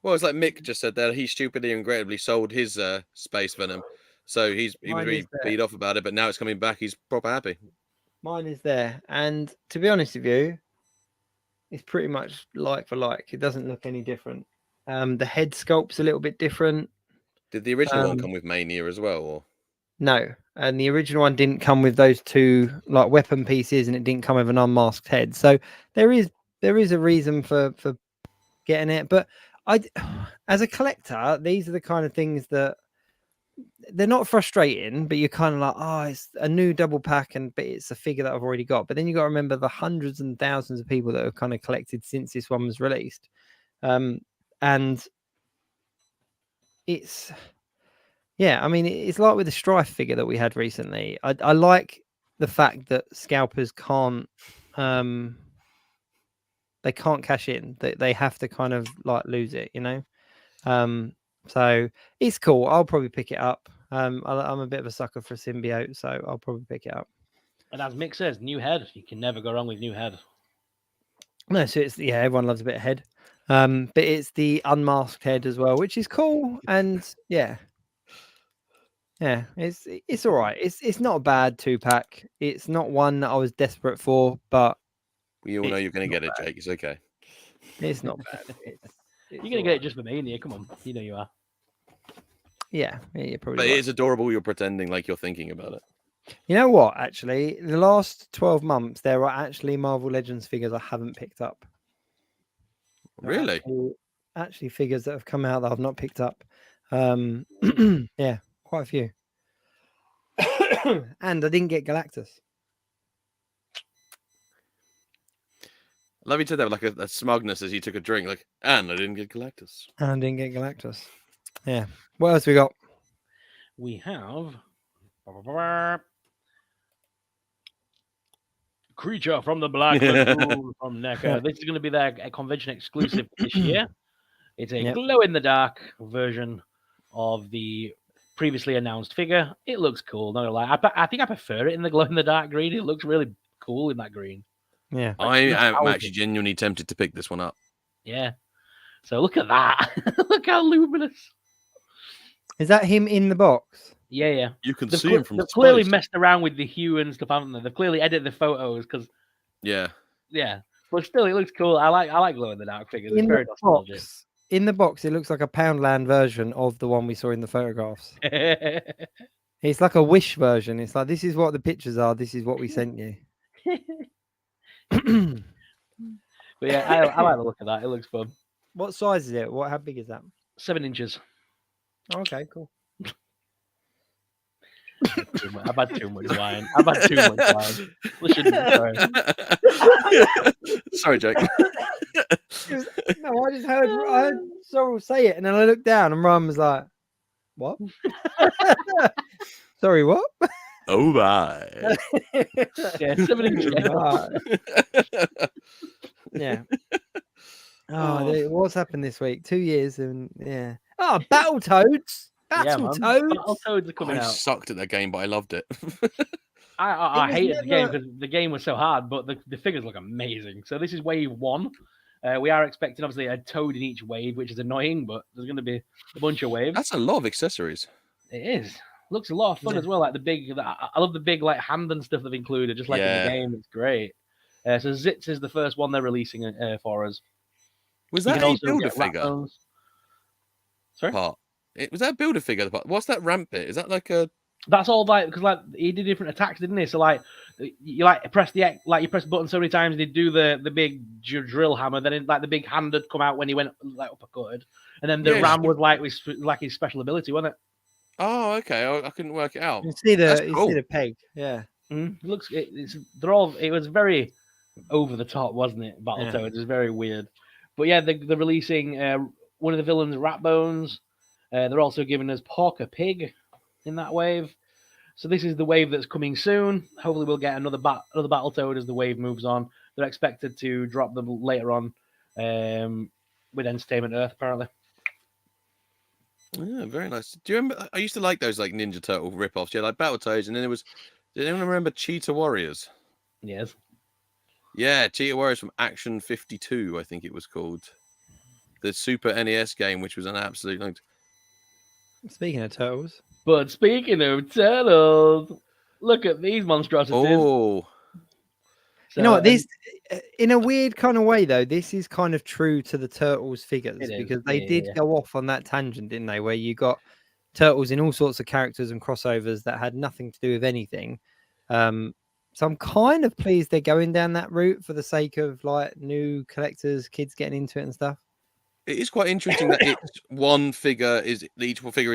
Well, it's like Mick just said there. He stupidly and regrettably sold his Space Venom, so he was really beat off about it. But now it's coming back. He's proper happy. Mine is there, and to be honest with you, it's pretty much like for like. It doesn't look any different. The head sculpt's a little bit different. Did the original one come with Mania as well, or no? And the original one didn't come with those two like weapon pieces, and it didn't come with an unmasked head. So there is a reason for getting it. But as a collector, these are the kind of things that they're not frustrating, but you're kind of like, oh, it's a new double pack, but it's a figure that I've already got. But then you got to remember the hundreds and thousands of people that have kind of collected since this one was released, and it's. Yeah, I mean, it's like with the Strife figure that we had recently. I like the fact that scalpers can't cash in. They have to kind of like lose it, you know. So it's cool. I'll probably pick it up. I'm a bit of a sucker for a symbiote, so I'll probably pick it up. And as Mick says, new head. You can never go wrong with new head. No, so it's everyone loves a bit of head. But it's the unmasked head as well, which is cool. And yeah, it's all right. It's not a bad 2-pack. It's not one that I was desperate for, but we all know you're going to get it, Jake. It's okay. It's not bad. You're going to get it just for Mania. Come on, you know you are. Yeah, you're probably. But right. it is adorable. You're pretending like you're thinking about it. You know what? Actually, the last 12 months, there are actually Marvel Legends figures I haven't picked up. Really? Actually, figures that have come out that I've not picked up. Yeah, quite a few. And I didn't get Galactus. I love you said that with like a smugness as you took a drink. Like, and I didn't get Galactus. Yeah. What else we got? We have Creature from the Black Lagoon from NECA. This is going to be their convention exclusive this year. It's a glow-in-the-dark version of the previously announced figure. It looks cool. Not gonna lie, I think I prefer it in the glow-in-the-dark green. It looks really cool in that green. Yeah, I am actually genuinely tempted to pick this one up. Yeah. So look at that. Look how luminous. Is that him in the box? Yeah. You can see him from They've clearly messed around with the hue and stuff, haven't they? They've clearly edited the photos because. Yeah. But still, it looks cool. I like glow in the dark figures. It's very nostalgic. in the box, it looks like a Poundland version of the one we saw in the photographs. It's like a Wish version. It's like, this is what the pictures are. This is what we sent you. But yeah, I like the look of that. It looks fun. What size is it? How big is that? 7 inches. Oh, okay, cool. I've had too much wine. Listen, sorry, Jake. No, I just heard Sorrell say it, and then I looked down, and Ryan was like, "What? Sorry, what?" Oh my. Yeah, 7 inches. Yeah. What's happened this week? 2 years, and yeah. Oh, Battletoads. Battletoads are coming out. I sucked at that game, but I loved it. I hated the game because the game was so hard, but the figures look amazing. So this is wave 1. We are expecting, obviously, a toad in each wave, which is annoying, but there's going to be a bunch of waves. That's a lot of accessories. It is. Looks a lot of fun as well. Like I love the big like hand and stuff they've included, just like in the game. It's great. So Zitz is the first one they're releasing for us. Was that a Build-A-Figure? Sorry? Part. Was that a Build-A-Figure part? What's that ramp bit? Is that like a... That's all like because like he did different attacks, didn't he? So like you press the button so many times, he'd do the big drill hammer. Then the big hand had come out when he went like uppercutted, and then the ram was like his special ability, wasn't it? Oh, okay. I couldn't work it out. You see the peg, yeah. Mm-hmm. It was very over the top, wasn't it? Battletoads. It was very weird, but yeah, they're releasing one of the villains, Ratbones. They're also giving us Porker Pig in that wave. So this is the wave that's coming soon. Hopefully we'll get another Battletoad as the wave moves on. They're expected to drop them later on with Entertainment Earth, apparently. Yeah, very nice. Do you remember? I used to like those like Ninja Turtle rip-offs. Yeah, like Battletoads, and then did anyone remember Cheetah Warriors? Yes. Yeah, Cheetah Warriors from Action 52, I think it was called. The Super NES game, which was an absolute... Speaking of turtles. But speaking of turtles, look at these monstrosities. Oh. So, you know what? This, in a weird kind of way, though, this is kind of true to the Turtles figures because they did go off on that tangent, didn't they? Where you got Turtles in all sorts of characters and crossovers that had nothing to do with anything. So I'm kind of pleased they're going down that route for the sake of like new collectors, kids getting into it and stuff. It is quite interesting that each figure is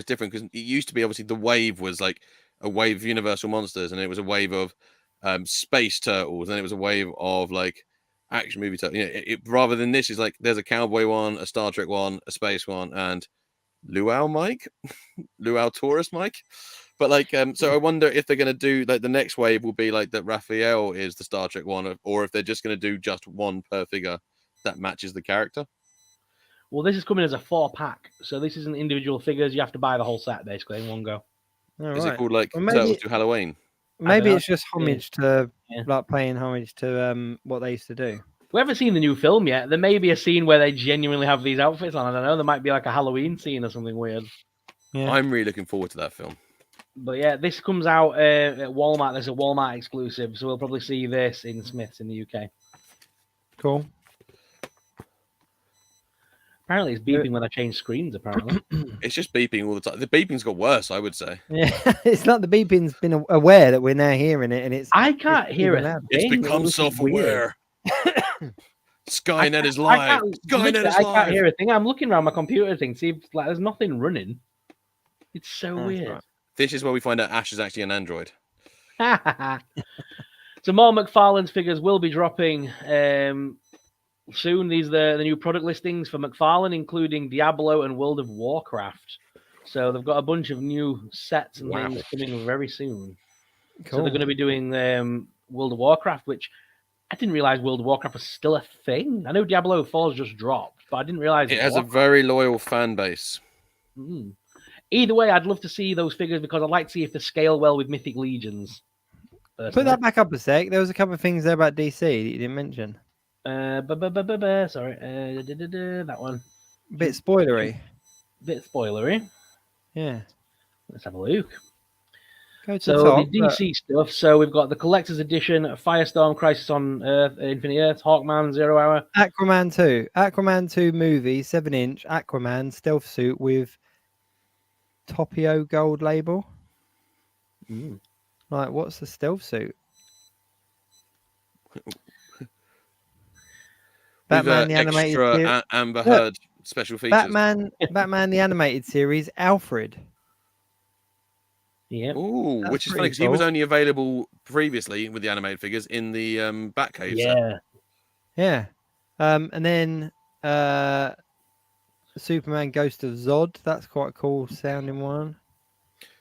different because it used to be obviously the wave was like a wave of Universal monsters and it was a wave of space turtles and it was a wave of like action movie turtles. You know, rather than this is like there's a cowboy one, a Star Trek one, a space one, and Luau Taurus Mike. But like so I wonder if they're going to do like the next wave will be like that Raphael is the Star Trek one, or if they're just going to do just one per figure that matches the character. Well, this is coming as a 4-pack, so this isn't individual figures. You have to buy the whole set basically in one go. Is it called like Turtles to Halloween? Maybe it's just homage to like paying homage to what they used to do. We haven't seen the new film yet. There may be a scene where they genuinely have these outfits on. I don't know. There might be like a Halloween scene or something weird. Yeah. I'm really looking forward to that film. But yeah, this comes out at Walmart. There's a Walmart exclusive, so we'll probably see this in Smith's in the UK. Cool. Apparently, it's beeping when I change screens. Apparently, it's just beeping all the time. The beeping's got worse, I would say. Yeah, it's like the beeping's been aware that we're now hearing it, and I can't hear it. It's become self-aware. Skynet is live. Skynet is live. I can't hear a thing. I'm looking around my computer thing. See, like there's nothing running. It's so weird. Right. This is where we find out Ash is actually an android. So more McFarlane's figures will be dropping soon. These are the new product listings for McFarlane, including Diablo and World of Warcraft. So they've got a bunch of new sets and things coming very soon. Cool. So they're going to be doing World of Warcraft, which I didn't realize World of Warcraft was still a thing. I know Diablo 4's just dropped, but I didn't realize it has a very loyal fan base. Mm. Either way, I'd love to see those figures because I'd like to see if they scale well with Mythic Legions. Personally. Put that back up a sec. There was a couple of things there about DC that you didn't mention. Sorry, that one. Bit spoilery. Bit spoilery. Yeah. Let's have a look. Go to So the top. the DC stuff. So we've got the Collector's Edition, Firestorm, Crisis on Earth, Infinite Earth, Hawkman, 0 Hour. Aquaman 2 movie, 7-inch Aquaman stealth suit with Topio gold label. Like, what's the stealth suit? Batman the animated series. Amber Heard special features. Batman the animated series. Alfred. Yeah. Ooh, which is funny because he was only available previously with the animated figures in the Batcave set. Yeah. And then Superman Ghost of Zod. That's quite a cool sounding one.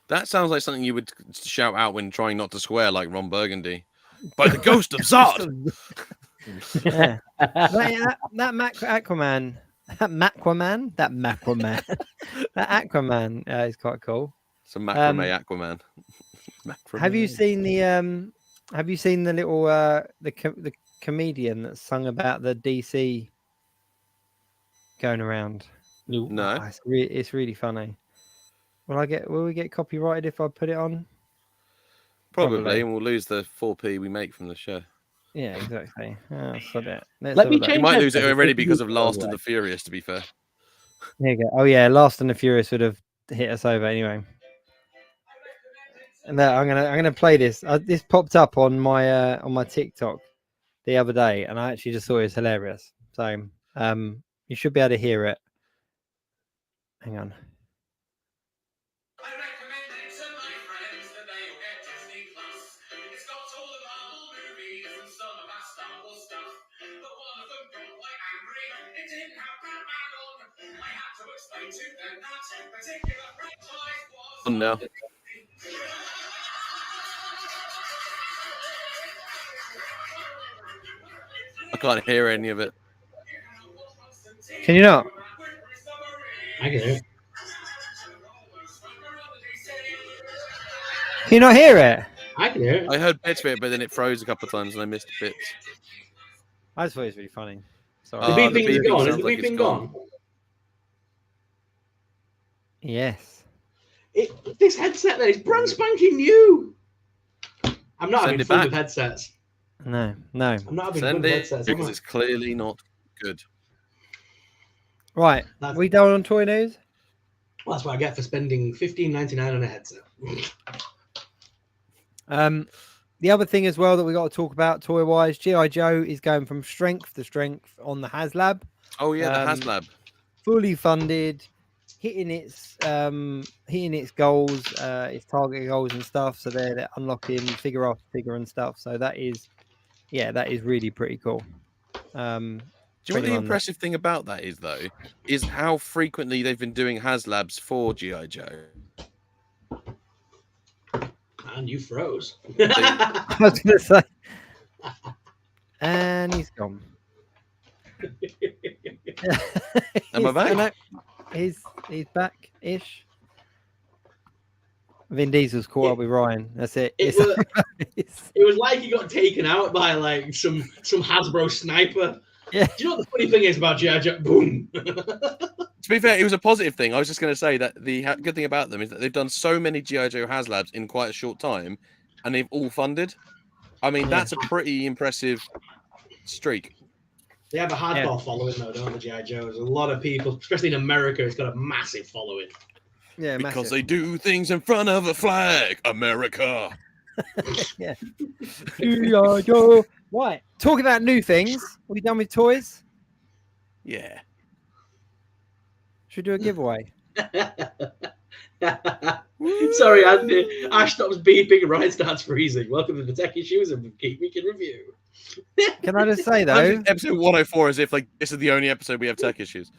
That sounds like something you would shout out when trying not to swear, like Ron Burgundy. By the Ghost of Zod. Yeah. that Aquaman is quite cool. Some macrame Aquaman. Have you seen the little the comedian that sung about the DC going around? No. Oh, it's really funny. Will we get copyrighted if I put it on? Probably, and we'll lose the 4p we make from the show. Yeah, exactly. Let me change. You might lose it already because of Last and the Furious, to be fair. There you go. Oh yeah, Last and the Furious would have hit us over anyway. And I'm gonna play this. This popped up on my TikTok the other day, and I actually just thought it was hilarious. So you should be able to hear it. Hang on. I recommend it to my friends that they will get Disney Plus. It's got all the Marvel movies and some of our Star Wars stuff. But one of them got quite angry. It didn't have Batman on. I had to explain to them that particular franchise was. Oh no. I can't hear any of it. Can you not? I can hear it. Can you not hear it? I can hear it. I heard bits of it, but then it froze a couple of times and I missed bits. I just thought it was really funny. Sorry. The beeping's gone. Is sounds the like it's beeping gone? Yes. This headset there is brand spanking new. I'm not Send having it fun back. with headsets. No. I'm not having fun Send with it headsets. am because I? it's clearly not good. Right. That's- We done on toy news? Well, that's what I get for spending $15.99 on a headset. The other thing as well that we got to talk about toy wise, G.I. Joe is going from strength to strength on the HasLab. Oh yeah, the HasLab. Fully funded, hitting its goals, its target goals and stuff. So they're unlocking figure after figure and stuff. So that is really pretty cool. Do you know what the impressive thing about that is, though, is how frequently they've been doing HasLabs for G.I. Joe. And you froze. I was going to say. And he's gone. Am I back? He's back-ish. Vin Diesel's caught up with Ryan. That's it. It was like he got taken out by like some Hasbro sniper. Yeah. Do you know what the funny thing is about G.I. Joe? Boom. To be fair, it was a positive thing. I was just going to say that the good thing about them is that they've done so many G.I. Joe HasLabs in quite a short time, and they've all funded. I mean, that's a pretty impressive streak. They have a hardcore following though, don't they, G.I. Joe? There's a lot of people, especially in America, it's got a massive following. Yeah, because massive. they do things in front of a flag, America. Yeah. G.I. Joe. Right. Talking about new things. Are we done with toys? Yeah. Should we do a giveaway? Sorry, Andy. Ash stops beeping and Ryan starts freezing. Welcome to the Techie Shoes and Geek Week in Review. Can I just say though? Episode 104 as if like this is the only episode we have tech issues.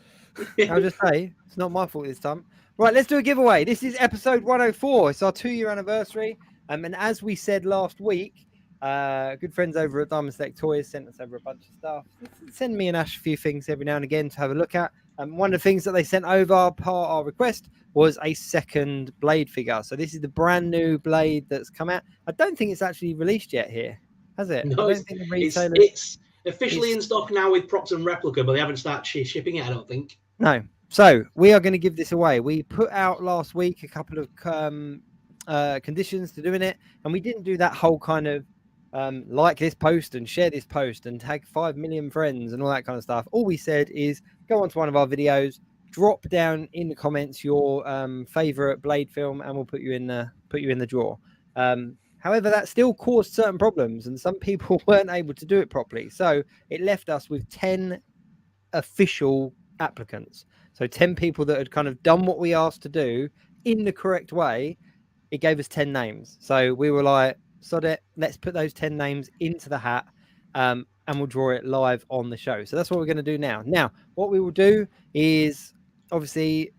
I'll just say it's not my fault this time. Right, let's do a giveaway. This is episode 104. It's our 2-year anniversary. And as we said last week, good friends over at Diamond Select Toys sent us over a bunch of stuff. Send me and Ash a few things every now and again to have a look at. One of the things that they sent over, part our request, was a second Blade figure. So this is the brand new Blade that's come out. I don't think it's actually released yet here, has it? No, I don't think the retailer... it's officially in stock now with props and replica, but they haven't started shipping it, I don't think. No. So we are going to give this away. We put out last week a couple of conditions to doing it, and we didn't do that whole kind of like this post and share this post and tag 5 million friends and all that kind of stuff. All we said is go onto one of our videos, drop down in the comments your favorite Blade film, and we'll put you in the draw. However, that still caused certain problems, and some people weren't able to do it properly. So it left us with 10 official applicants. So 10 people that had kind of done what we asked to do in the correct way. It gave us 10 names. So we were like, sod it, let's put those 10 names into the hat, and we'll draw it live on the show. So that's what we're going to do now. Now, what we will do is, obviously,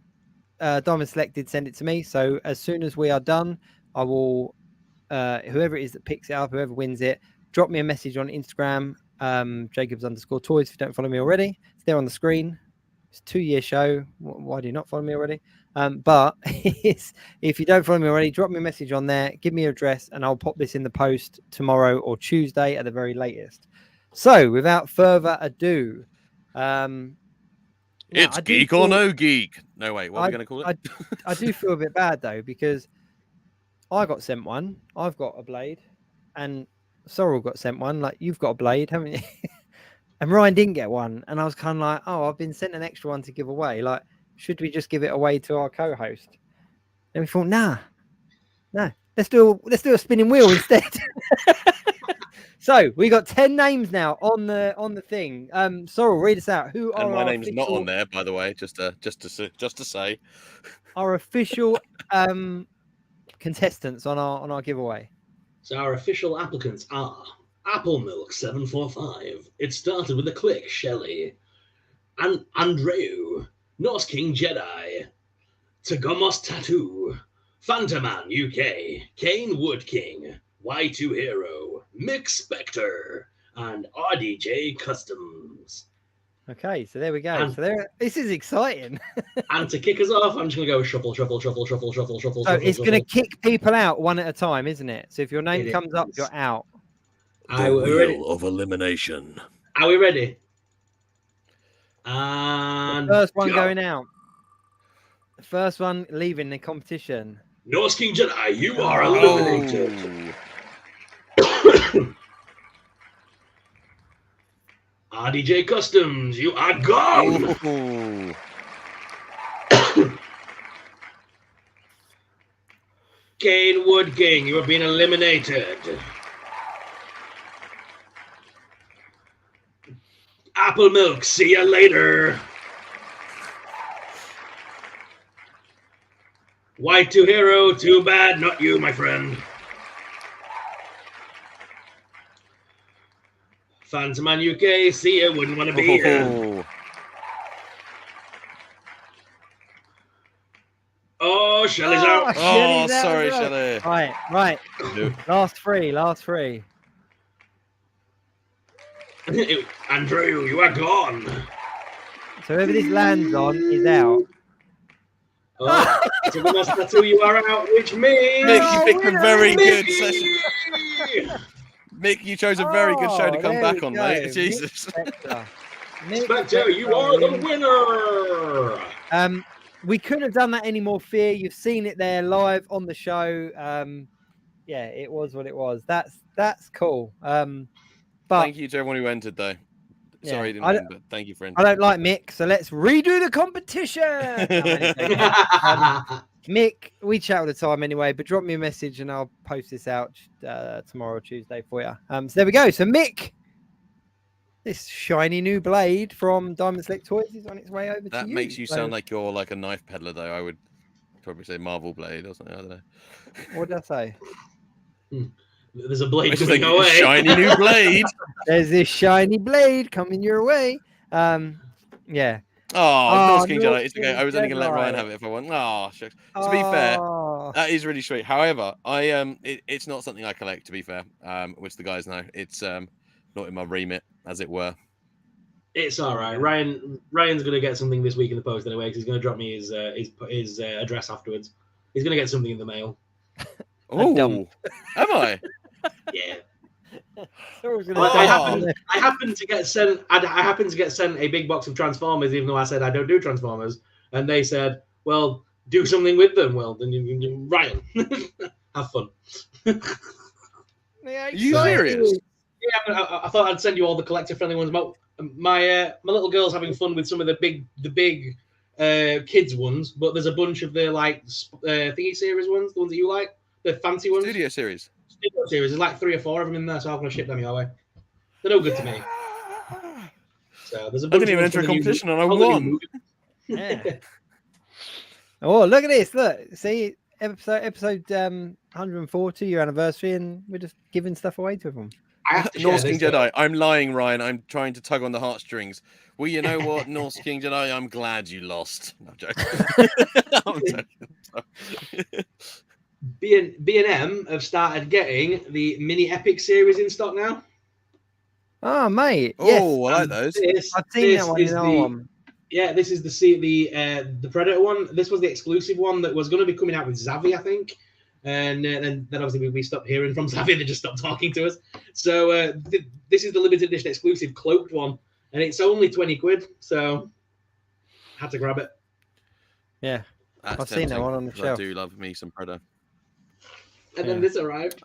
Diamond Selected send it to me. So as soon as we are done, I will, whoever it is that picks it up, whoever wins it, drop me a message on Instagram, Jacobs_toys, if you don't follow me already. It's there on the screen. It's a 2-year show. Why do you not follow me already? But if you don't follow me already, drop me a message on there, give me your address, and I'll pop this in the post tomorrow or Tuesday at the very latest. So without further ado, it's Geek or No Geek. No, wait, what are we going to call it? I do feel a bit bad, though, because I got sent one. I've got a blade, and Sorrell got sent one. Like, you've got a blade, haven't you? And Ryan didn't get one. And I was kind of like, oh, I've been sent an extra one to give away. Like, should we just give it away to our co-host? And we thought, no, let's do a spinning wheel instead. So we got 10 names now on the thing. Sorrell, read us out. Who are and my name's not on there, by the way, just to say. Our official contestants on our giveaway. So our official applicants are Apple Milk 745. It started with a click. Shelley, and Andreu, Norse King Jedi, Tagamos Tattoo, Phantoman UK, Kane Wood King, Y2 Hero, Mick Spectre, and RDJ Customs. Okay, so there we go. And this is exciting. And to kick us off, I'm just going to go shuffle. So it's going to kick people out one at a time, isn't it? So if your name comes up, you're out. The wheel of elimination. Are we ready? And the first one going out. The first one leaving the competition. Norse King Jedi, you are eliminated. RDJ Customs, you are gone. Kane Wood King, you have been eliminated. Apple Milk, see ya later. Y2 Hero, too bad, not you, my friend. Phantoman UK, see ya, wouldn't want to be here. Oh, Shelley's out. Shelley's out. Sorry, Shelley. Right. Last three. Andrew, you are gone. So whoever this lands on is out. Oh, so that's who you are out, which means... Mick, you picked a very good session. Mick, you chose a very good show to come back on, mate. Jesus. Spectre, you are the winner. We couldn't have done that any more fair. You've seen it there live on the show. Yeah, it was what it was. That's cool. But thank you to everyone who entered, though. Sorry, didn't win, but thank you for entering. I don't like Mick, so let's redo the competition. Mick, we chat all the time anyway, but drop me a message and I'll post this out tomorrow or Tuesday for you. So there we go. So Mick, this shiny new blade from Diamond Select Toys is on its way over to you. That makes you sound like you're like a knife peddler, though. I would probably say Marvel Blade or something. I don't know. What did I say? There's a blade coming away. Shiny new blade. There's this shiny blade coming your way. Yeah. Norse King Jedi. It's okay. I was only going to let Ryan have it if I want. Oh, shucks. To be fair, that is really sweet. However, it's not something I collect. To be fair, which the guys know, it's not in my remit, as it were. It's all right. Ryan's going to get something this week in the post anyway, because he's going to drop me his address afterwards. He's going to get something in the mail. Oh, am I? Yeah. I happened to get sent a big box of Transformers, even though I said I don't do Transformers, and they said, "Well, do something with them." Well, then Ryan. Have fun. Are you serious? Yeah, I thought I'd send you all the collector-friendly ones. My little girl's having fun with some of the big kids ones, but there's a bunch of the like thingy series ones, the ones that you like, the fancy ones. Studio series. Studio series. There's like 3 or 4 of them in there, so I'm gonna ship them your way. They're no good to me. So there's a bunch I didn't even enter a competition and I won. Yeah. Oh, look at this! Look, see, episode 140 year anniversary, and we're just giving stuff away to everyone. Norse King Jedi. I'm lying, Ryan. I'm trying to tug on the heartstrings. Well, you know what, Norse King Jedi, I'm glad you lost. No, I'm joking. I'm joking. B&M have started getting the mini epic series in stock now. Oh, mate. Oh, Yes. I like those. I've seen that one in our one. Yeah, this is the Predator one. This was the exclusive one that was going to be coming out with Zavi, I think. And then obviously we stopped hearing from Zavi. They just stopped talking to us. So this is the limited edition exclusive cloaked one. And it's only 20 quid. So I had to grab it. Yeah. That's I've seen that one on the tempting, shelf. I do love me some Predator. And then this arrived.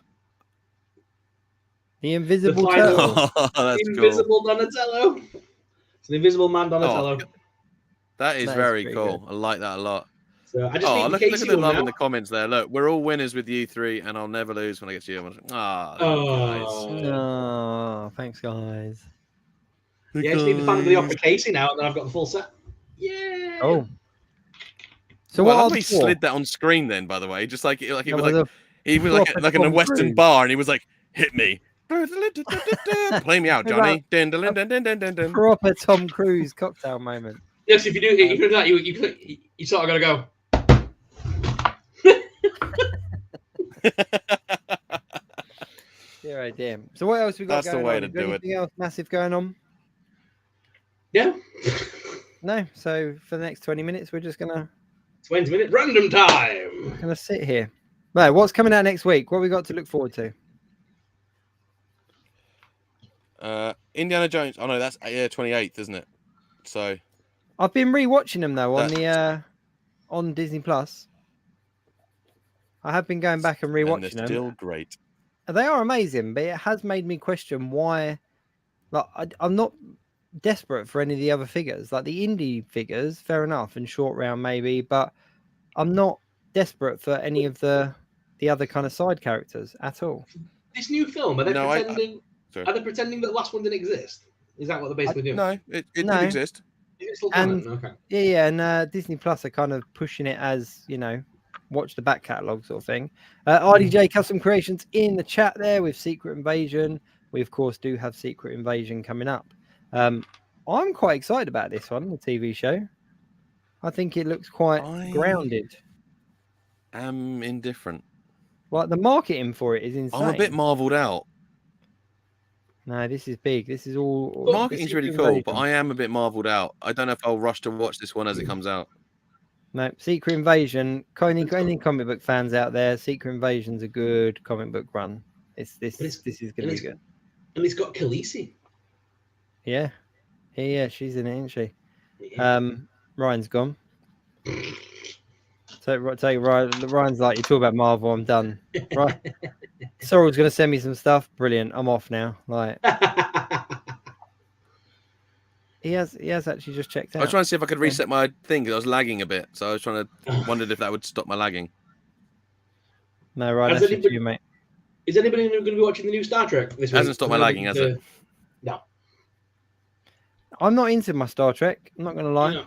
The Invisible final- Turtle. That's The Invisible Donatello. It's an Invisible Man Donatello. that is That is very pretty cool. good. I like that a lot. So I just Oh, need look the at Casey the one love now. in the comments there. Look, we're all winners with you 3, and I'll never lose when I get to you. Guys. Oh, thanks, guys. Yeah, I just need the fan of the opera Casey now, and then I've got the full set. Yeah. Oh. So Well, what I are thought he the four? slid that on screen then, by the way. Just like it was That like was he was like proper in a Tom Western Cruise. bar, and he was like, "Hit me, play me out, Johnny." Dun, dun, dun, dun, dun, dun, dun. proper Tom Cruise cocktail moment. Yes, if you do that, you sort of got to go. Yeah, right, damn. So what else we got That's the going way on? to Is there do it. anything else massive going on? Yeah. No. So for the next 20 minutes, we're just 20 minute random time. gonna sit here. No, what's coming out next week? What we got to look forward to? Indiana Jones. Oh no, that's 28th, isn't it? So I've been rewatching them though on the on Disney Plus. I have been going back and and rewatching they're them. still great. They are amazing, but it has made me question why. Like, I'm not desperate for any of the other figures. Like the indie figures, fair enough, and short round maybe, but I'm not desperate for any of the other kind of side characters at all. This new film, are they No, pretending? sorry. Are they pretending that the last one didn't exist? Is that what they're basically doing? No, it No. did exist. Is it still And- canon? Okay. Yeah, and Disney Plus are kind of pushing it as, watch the back catalogue sort of thing. RDJ Custom Creations in the chat there with Secret Invasion. We, of course, do have Secret Invasion coming up. I'm quite excited about this one, the TV show. I think it looks quite grounded. I'm indifferent. Like the marketing for it is insane. I'm a bit marveled out. No, this is big. This is all. The marketing's really cool, but I am a bit marveled out. I don't know if I'll rush to watch this one as it comes out. No, Secret Invasion. Any comic book fans out there, Secret Invasion's a good comic book run. This is going to be good. And it's got Khaleesi. Yeah. Yeah, she's in it, isn't she? Yeah. Ryan's gone. So Ryan's like, you talk about Marvel, I'm done. Right. Sorrell's going to send me some stuff. Brilliant. I'm off now. Like, he has actually just checked out. I was trying to see if I could reset my thing because I was lagging a bit. So I was trying to wondered if that would stop my lagging. No, Ryan, Has that's just anybody- you, mate. Is anybody going to be watching the new Star Trek this week? Hasn't stopped my lagging, has it? No. I'm not into my Star Trek. I'm not going to lie. No.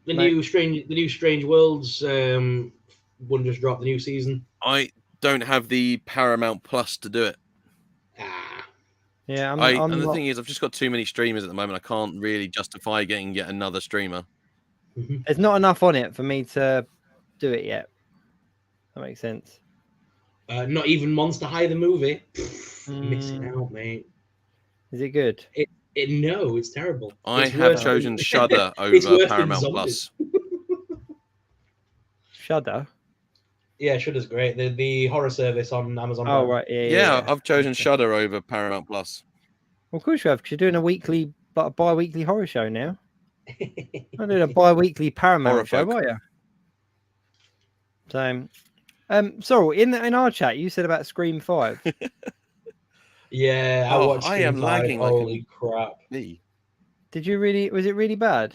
The Mate. new Strange Worlds one just dropped the new season. I don't have the Paramount Plus to do it. Ah. Yeah, I'm and the not. thing is, I've just got too many streamers at the moment. I can't really justify getting yet another streamer. There's not enough on it for me to do it yet. That makes sense. Not even Monster High the movie. Missing out, mate. Is it good? No, it's terrible. I It's have worse- chosen Shudder It's over worse than Paramount Zombies. Plus. Shudder. Yeah, Shudder's great. The horror service on Amazon. Oh Prime. right, yeah. Yeah, I've chosen Shudder over Paramount Plus. Well, of course you have, because you're doing a bi-weekly horror show now. I'm doing a bi-weekly Paramount Horror show, folk. are you? So, Sorry, in our chat, you said about Scream 5. Yeah, I Oh, watched I Scream am 5. lagging like Holy a crap. bee. Did you really? Was it really bad?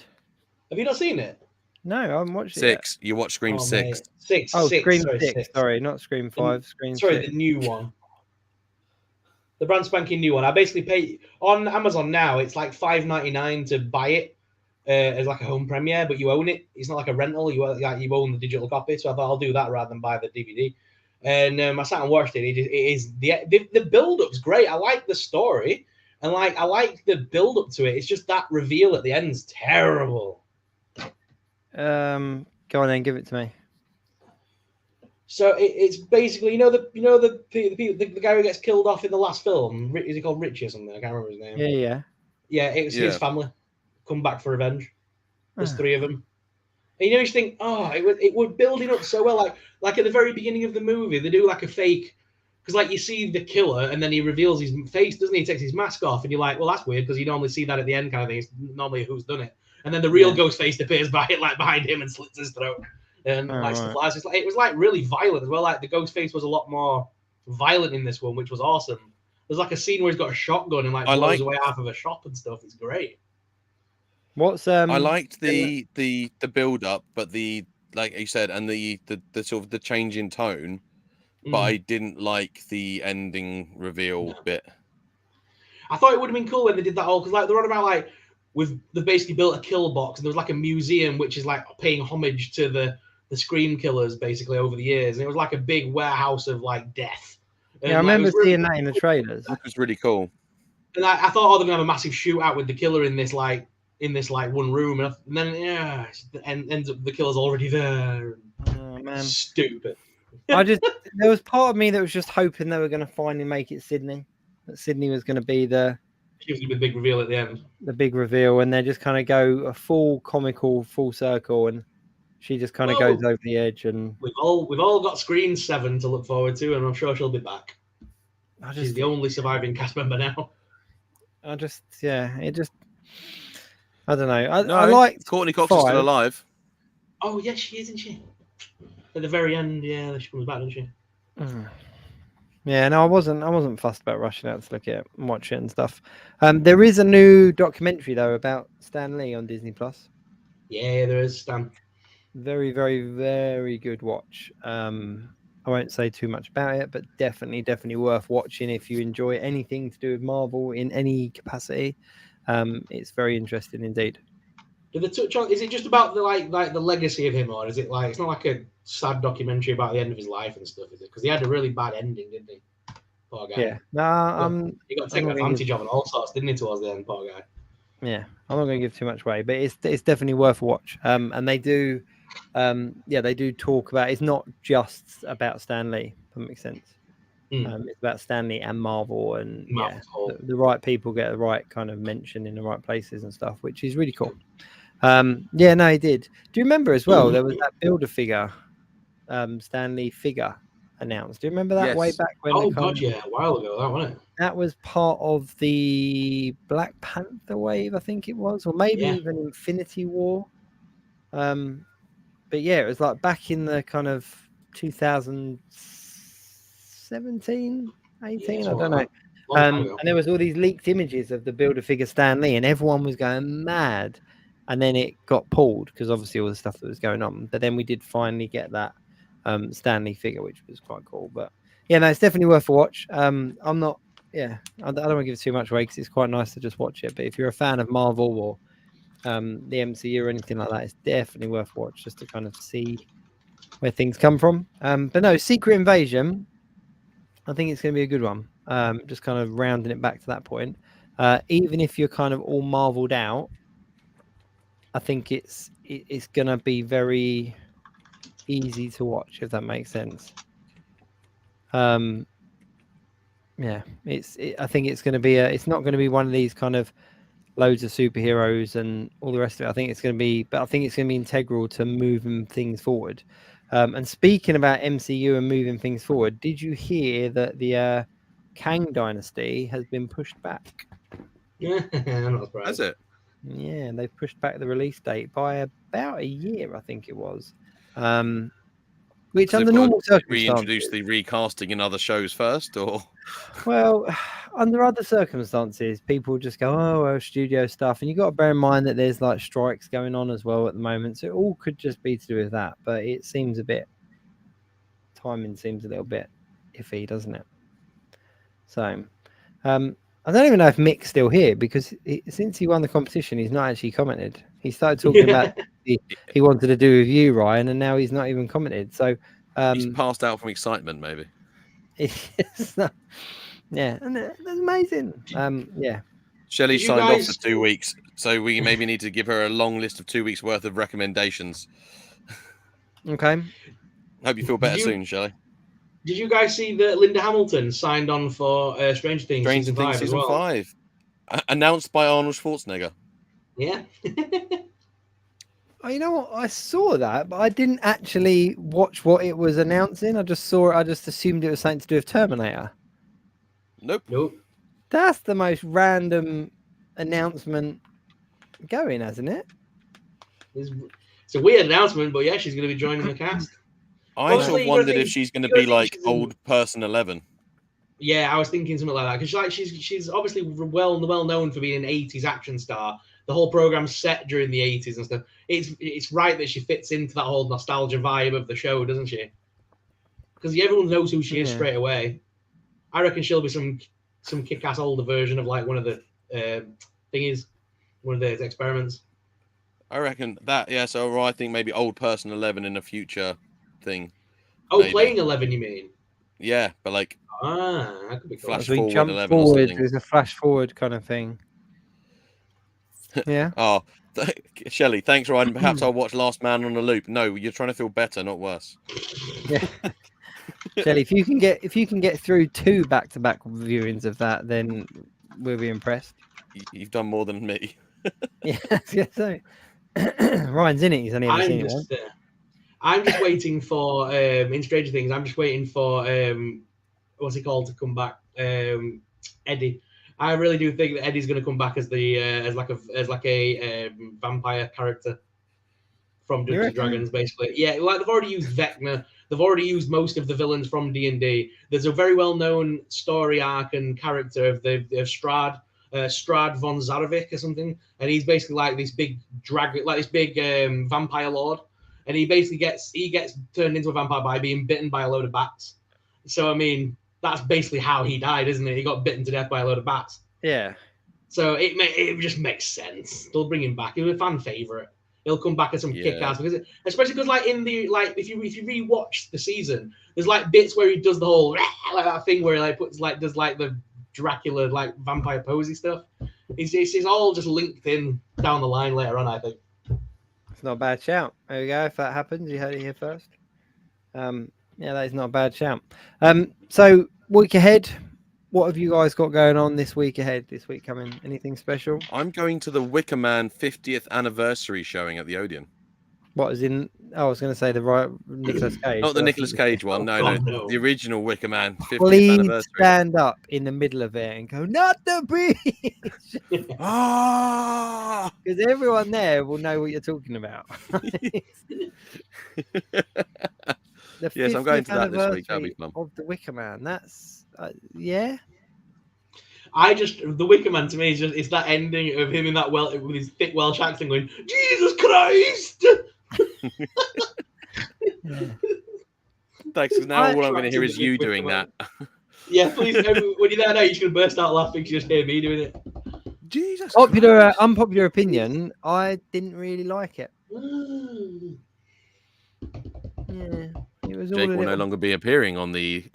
Have you not seen it? No, I haven't watched it. 6. You watch Scream Oh, 6. mate. Six. Oh, Six. Scream Sorry, 6. six. Sorry, not Scream 5. Scream Sorry, 6. the new one. The brand spanking new one. I basically pay on Amazon now. It's like $5.99 to buy it as like a home premiere, but you own it. It's not like a rental. You own the digital copy. So I thought I'll do that rather than buy the DVD. And I sat and watched it. It is the build up's great. I like the story, and I like the build up to it. It's just that reveal at the end's terrible. Go on then, give it to me. So it's basically the guy who gets killed off in the last film. Is he called Richie or something? I can't remember his name. Yeah, it's his family come back for revenge. There's 3 of them. And you think, it was building up so well. Like at the very beginning of the movie, they do like a fake, because like you see the killer and then he reveals his face, doesn't he? He takes his mask off, and you're like, well, that's weird because you normally see that at the end kind of thing. It's normally who's done it, and then the real Ghostface appears behind him and slits his throat. And stuff like that. It was like really violent as well. Like the Ghostface was a lot more violent in this one, which was awesome. There's like a scene where he's got a shotgun and blows away half of a shop and stuff. It's great. What's I liked the build up, but the like you said, and the sort of the change in tone, but I didn't like the ending reveal bit. I thought it would have been cool when they did that all, because like they're on about they basically built a kill box and there was like a museum which is like paying homage to the Scream killers basically over the years, and it was like a big warehouse of like death. And, I remember seeing that in the trailers. That was really cool. And I thought, they're gonna have a massive shootout with the killer in this one room, and then ends up the killer's already there. Oh man, stupid. There was part of me that was just hoping they were going to finally make it Sydney. That Sydney was going to be the big reveal at the end. The big reveal, and they just kind of go a full comical full circle, and she just kind of goes over the edge. And we've all got Scream 7 to look forward to, and I'm sure she'll be back. She's the only surviving cast member now. I don't know. I like Courtney Cox is still alive. Oh yes, she is, isn't she? At the very end, yeah, she comes back, doesn't she? Yeah, no, I wasn't fussed about rushing out to look at it and watch it and stuff. There is a new documentary though about Stan Lee on Disney Plus. Yeah, there is, Stan. Very, very, very good watch. I won't say too much about it, but definitely worth watching if you enjoy anything to do with Marvel in any capacity. It's very interesting indeed. Did they touch on? Is it just about the the legacy of him, or is it it's not like a sad documentary about the end of his life and stuff? Is it? Because he had a really bad ending, didn't he? Poor guy. Yeah. No, he got taken advantage of and all sorts, didn't he? Towards the end, poor guy. Yeah, I'm not going to give too much away, but it's definitely worth a watch. And they do, they do talk about. It's not just about Stan Lee. If that makes sense. It's about Stan Lee and Marvel, and the right people get the right kind of mention in the right places and stuff, which is really cool. He did. Do you remember as well? There was that Build-A-Figure, Stan Lee figure announced. Do you remember that way back when? Oh god, yeah, a while ago, that wasn't it? That was part of the Black Panther wave, I think it was, or maybe even Infinity War. But yeah, it was like back in the kind of 2017, 18, I don't know. And there was all these leaked images of the Build-A-Figure Stan Lee, and everyone was going mad. And then it got pulled because obviously all the stuff that was going on. But then we did finally get that Stan Lee figure, which was quite cool. But yeah, no, it's definitely worth a watch. I don't want to give it too much away because it's quite nice to just watch it. But if you're a fan of Marvel or the MCU or anything like that, it's definitely worth a watch just to kind of see where things come from. But no, Secret Invasion, I think it's going to be a good one. Just kind of rounding it back to that point. Even if you're kind of all marveled out, I think it's going to be very easy to watch, if that makes sense. I think it's going to be it's not going to be one of these kind of loads of superheroes and all the rest of it. I think it's going to be integral to moving things forward. And speaking about MCU and moving things forward, did you hear that the Kang Dynasty has been pushed back? Yeah, I'm not surprised. Has it? Yeah, they've pushed back the release date by about a year, I think it was. which So under they've got normal to reintroduce circumstances, the recasting in other shows first, or well, under other circumstances, people just go, oh, well, studio stuff. And you've got to bear in mind that there's like strikes going on as well at the moment. So it all could just be to do with that. But it seems a bit, timing seems a little bit iffy, doesn't it? So I don't even know if Mick's still here because since he won the competition, he's not actually commented. He started talking about he wanted to do with you, Ryan, and now he's not even commented. So he's passed out from excitement, maybe. it's not, yeah, and that's amazing. Yeah. Shelley Did you signed off guys- for 2 weeks, so we maybe need to give her a long list of 2 weeks worth of recommendations. Okay. Hope you feel better you- soon, Shelley. Did you guys see that Linda Hamilton signed on for Stranger Things Stranger season Things 5 as season well? 5, announced by Arnold Schwarzenegger. Yeah. Oh, you know what? I saw that, but I didn't actually watch what it was announcing. I just saw it. I just assumed it was something to do with Terminator. Nope. Nope. That's the most random announcement going, hasn't it? It's a weird announcement, but yeah, she's going to be joining the cast. I Obviously, sort of you gotta wondered if think- she's going to you gotta be think like she's in- old person 11. Yeah, I was thinking something like that because she's obviously well known for being an 80s action star. The whole program's set during the 80s and stuff. It's right that she fits into that whole nostalgia vibe of the show, doesn't she? Because everyone knows who she is Yeah. straight away. I reckon she'll be some kick-ass older version of like one of the thingies, one of the experiments. I reckon that, yeah. So I think maybe old person 11 in a future thing. Oh, Maybe. playing 11, you mean? Yeah, but like That could be cool. Flash So we forward jump 11 or forward. something. There's a flash forward kind of thing. Yeah. Oh, Shelley, thanks, Ryan. Perhaps I'll watch Last Man on a Loop. No, you're trying to feel better, not worse. Yeah. Shelley, if you can get through 2 back-to-back viewings of that, then we'll be impressed. You've done more than me. Yeah, so Ryan's in it. He's only ever seen it once. I'm just waiting for in Stranger Things. I'm just waiting for what's he called to come back? Eddie. I really do think that Eddie's going to come back as the as like a vampire character from Dungeons and Dragons, basically. Yeah, like they've already used Vecna. They've already used most of the villains from D&D. There's a very well-known story arc and character of Strahd von Zarovic or something, and he's basically like this big dragon, like this big vampire lord, and he basically gets turned into a vampire by being bitten by a load of bats. So I mean, that's basically how he died, isn't it? He got bitten to death by a load of bats. Yeah. So it just makes sense. They'll bring him back. He was a fan favorite. He'll come back as some kick-ass because especially because like in the like if you rewatch the season, there's like bits where he does the whole like that thing where he like does like the Dracula like vampire posy stuff. It's all just linked in down the line later on, I think. It's not a bad shout. There we go. If that happens, you heard it here first. Yeah, that is not a bad shout. So week ahead, what have you guys got going on this week ahead? This week coming? Anything special? I'm going to the Wicker Man 50th anniversary showing at the Odeon. What is in? I was going to say the right Nicolas Cage. Not the Nicolas Cage one. No, Oh, no, no. the original Wicker Man 50th Please anniversary. stand up in the middle of it and go, not the bridge, Ah! because everyone there will know what you're talking about. The Yes, I'm going to 50th that this week. That'll be anniversary fun. of the Wicker Man. That's yeah. The Wicker Man to me is just it's that ending of him in that with his thick Welsh accent going, Jesus Christ! Thanks. 'Cause now all I'm going to hear is you Wicker doing Man. that. Yeah, please. When you're there now, you're just gonna burst out laughing because you just hear me doing it. Jesus. Unpopular opinion. I didn't really like it. Yeah, it was all Jake a will no little... longer be appearing on the.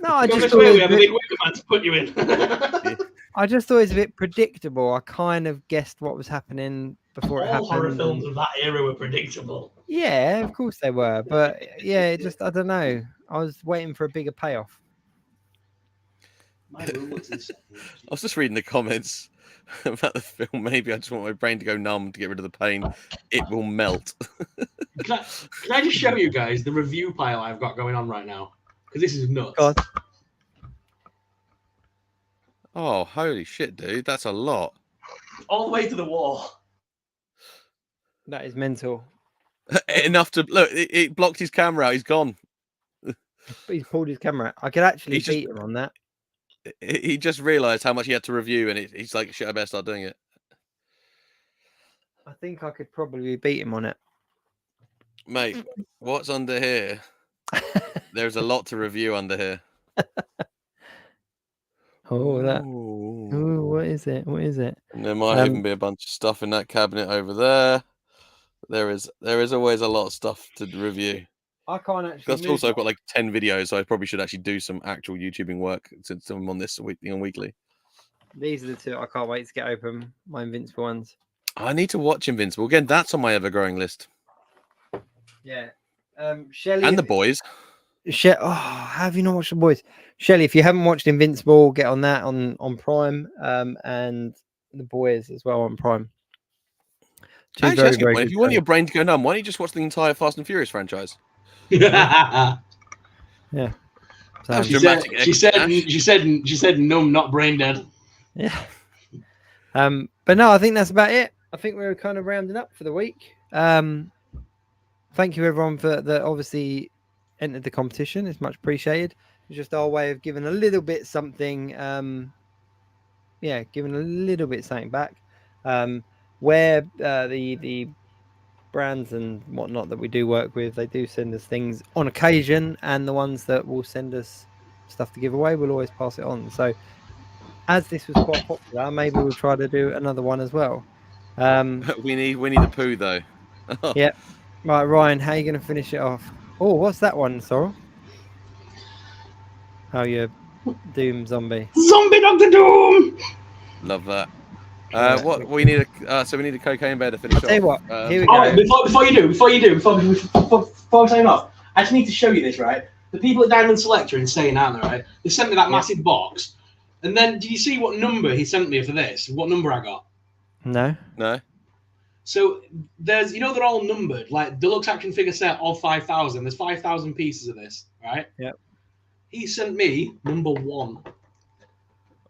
No, I just This thought way it we was have a a bit... big Wicker Man to put you in. I just thought it was a bit predictable. I kind of guessed what was happening before it All happened. horror films and- of that era were predictable. Yeah, of course they were, but yeah, it just I don't know. I was waiting for a bigger payoff. My room looks insane. I was just reading the comments about the film. Maybe I just want my brain to go numb to get rid of the pain. It will melt. Can I just show you guys the review pile I've got going on right now? Because this is nuts. Go on. Oh, holy shit, dude. That's a lot. All the way to the wall. That is mental. Enough to look. It blocked his camera out. He's gone. He's pulled his camera out. I could actually He's just- beat him on that. He just realised how much he had to review, and he's like, "Shit, I better start doing it." I think I could probably beat him on it. Mate, what's under here? There's a lot to review under here. Oh, that. Ooh. Oh, what is it? What is it? And there might even be a bunch of stuff in that cabinet over there. There is always a lot of stuff to review. I can't actually. That's also I've got like 10 videos, so I probably should actually do some actual YouTubing work since I'm on this weekly. These are the two I can't wait to get open. My Invincible ones. I need to watch Invincible again. That's on my ever-growing list. Yeah. Shelley And The Boys. Oh, have you not watched The Boys? Shelley, if you haven't watched Invincible, get on that on Prime. And The Boys as well on Prime. Actually, that's a good point. If you want your brain to go numb, why don't you just watch the entire Fast and Furious franchise? Yeah. That was She dramatic. said numb, not brain dead. Yeah. But no, I think that's about it. I think we're kind of rounding up for the week. Thank you everyone for that obviously entered the competition. It's much appreciated. It's just our way of giving a little bit something giving a little bit something back. Where the brands and whatnot that we do work with, they do send us things on occasion, and the ones that will send us stuff to give away, we'll always pass it on. So as this was quite popular, maybe we'll try to do another one as well. We need the poo though. Yeah. Right, Ryan, how are you going to finish it off? Oh, what's that one, Sorrel? Oh, you Doom zombie. Zombie Doctor Doom. Love that. What we need so we need a cocaine bear to finish off. I'll tell you what, here we All go. right, before I sign off, I just need to show you this, right? The people at Diamond Select are insane, aren't they, right? They sent me that massive box, and then did you see what number he sent me for this? What number I got? No. So there's, they're all numbered, like deluxe action figure set of 5,000. There's 5,000 pieces of this, right? Yep. He sent me number 1.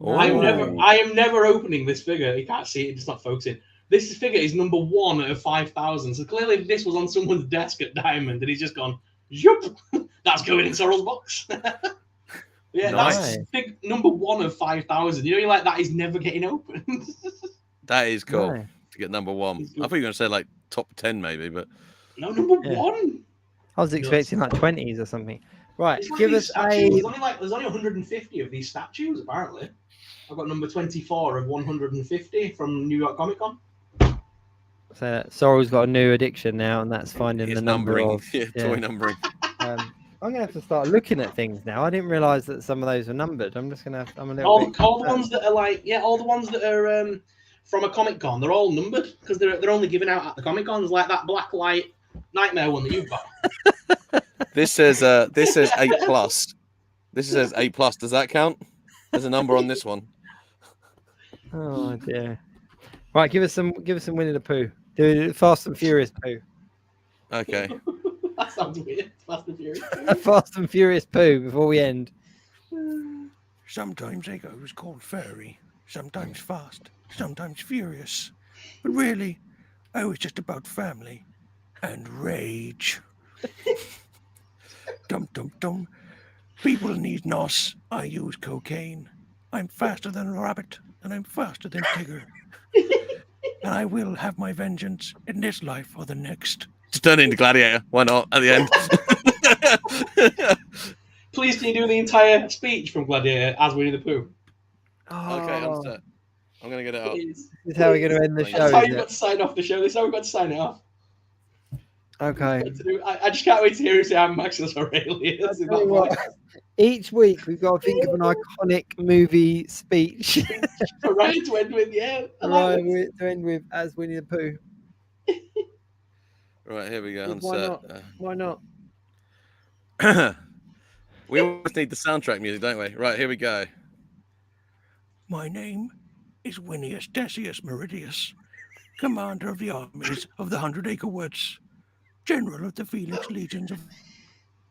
Oh. I am never opening this figure. You can't see it; it's not focusing. This figure is number 1 out of 5,000. So clearly, this was on someone's desk at Diamond, and he's just gone, "Yup, that's going in Sorrel's box." Yeah, Nice. that's big number 1 of 5,000. You're like, that is never getting opened. That is cool Nice. to get number 1. I thought you were going to say like top 10 maybe, but No, number 1. I was expecting like 20s or something. Right, It's like give these us statues. a. There's only 150 of these statues apparently. I've got number 24 of 150 from New York Comic Con. So Sorrel's got a new addiction now, and that's finding it's the number numbering. of. Toy numbering. I'm gonna have to start looking at things now. I didn't realize that some of those were numbered. I'm just gonna. I'm a little bit. All the ones that are all the ones that are from a Comic Con, they're all numbered because they're only given out at the Comic Cons, like that Black Light Nightmare one that you've got. This says 8+. This says 8+. Does that count? There's a number on this one. Oh dear. Right, give us some Winnie the Pooh. Do Fast and Furious Pooh. Okay. That sounds weird. Fast and Furious. Fast and Furious Pooh before we end. Sometimes Ego is called furry, sometimes fast, sometimes furious. But really, I was just about family and rage. Dum dum dum. People need nos. I use cocaine. I'm faster than a rabbit, and I'm faster than Tigger. And I will have my vengeance in this life or the next. Just turn into Gladiator. Why not? At the end. Please, can you do the entire speech from Gladiator as Winnie the Pooh? Okay, I'm set. I'm going to get it up. Please. This is how we're going to end the That's show. That's how Isn't you've got it? to sign off the show. This is how we've got to sign it off. Okay. I just can't wait to hear him say I'm Maximus Aurelius. I'll tell you what, each week we've got to think of an iconic movie speech. Right to end with, yeah. Right, to end with as Winnie the Pooh. Right, here we go. I'm Why set. not? Why not? We always need the soundtrack music, don't we? Right, here we go. My name is Winnius Decius Meridius, commander of the armies of the 100 Acre Woods, general of the Felix Legions of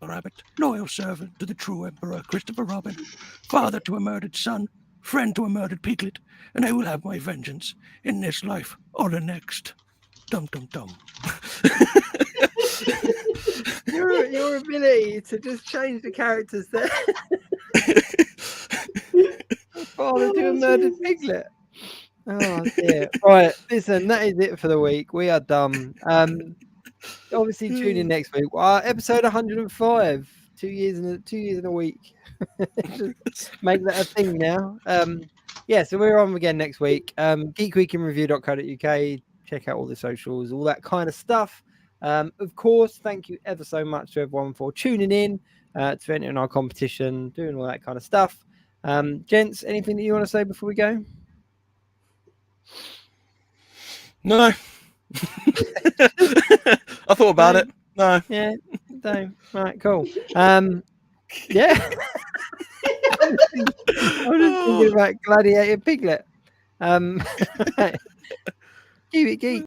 the Rabbit, loyal servant to the true Emperor Christopher Robin, father to a murdered son, friend to a murdered piglet, and I will have my vengeance in this life or the next. Dum dum dum. ability to just change the characters there. Father to a murdered piglet. Oh dear. Right, listen, that is it for the week. We are done. Obviously tune in next week. Episode 105. 2 years in a week. Just make that a thing now. Yeah, so we're on again next week. geekweekinreview.co.uk. Check out all the socials, all that kind of stuff. Of course, thank you ever so much to everyone for tuning in, to entering our competition, doing all that kind of stuff. Gents, anything that you want to say before we go? No. I thought about it. No. Yeah, don't. Right, cool. Yeah. I'm just thinking about Gladiator Piglet. Keep it geek.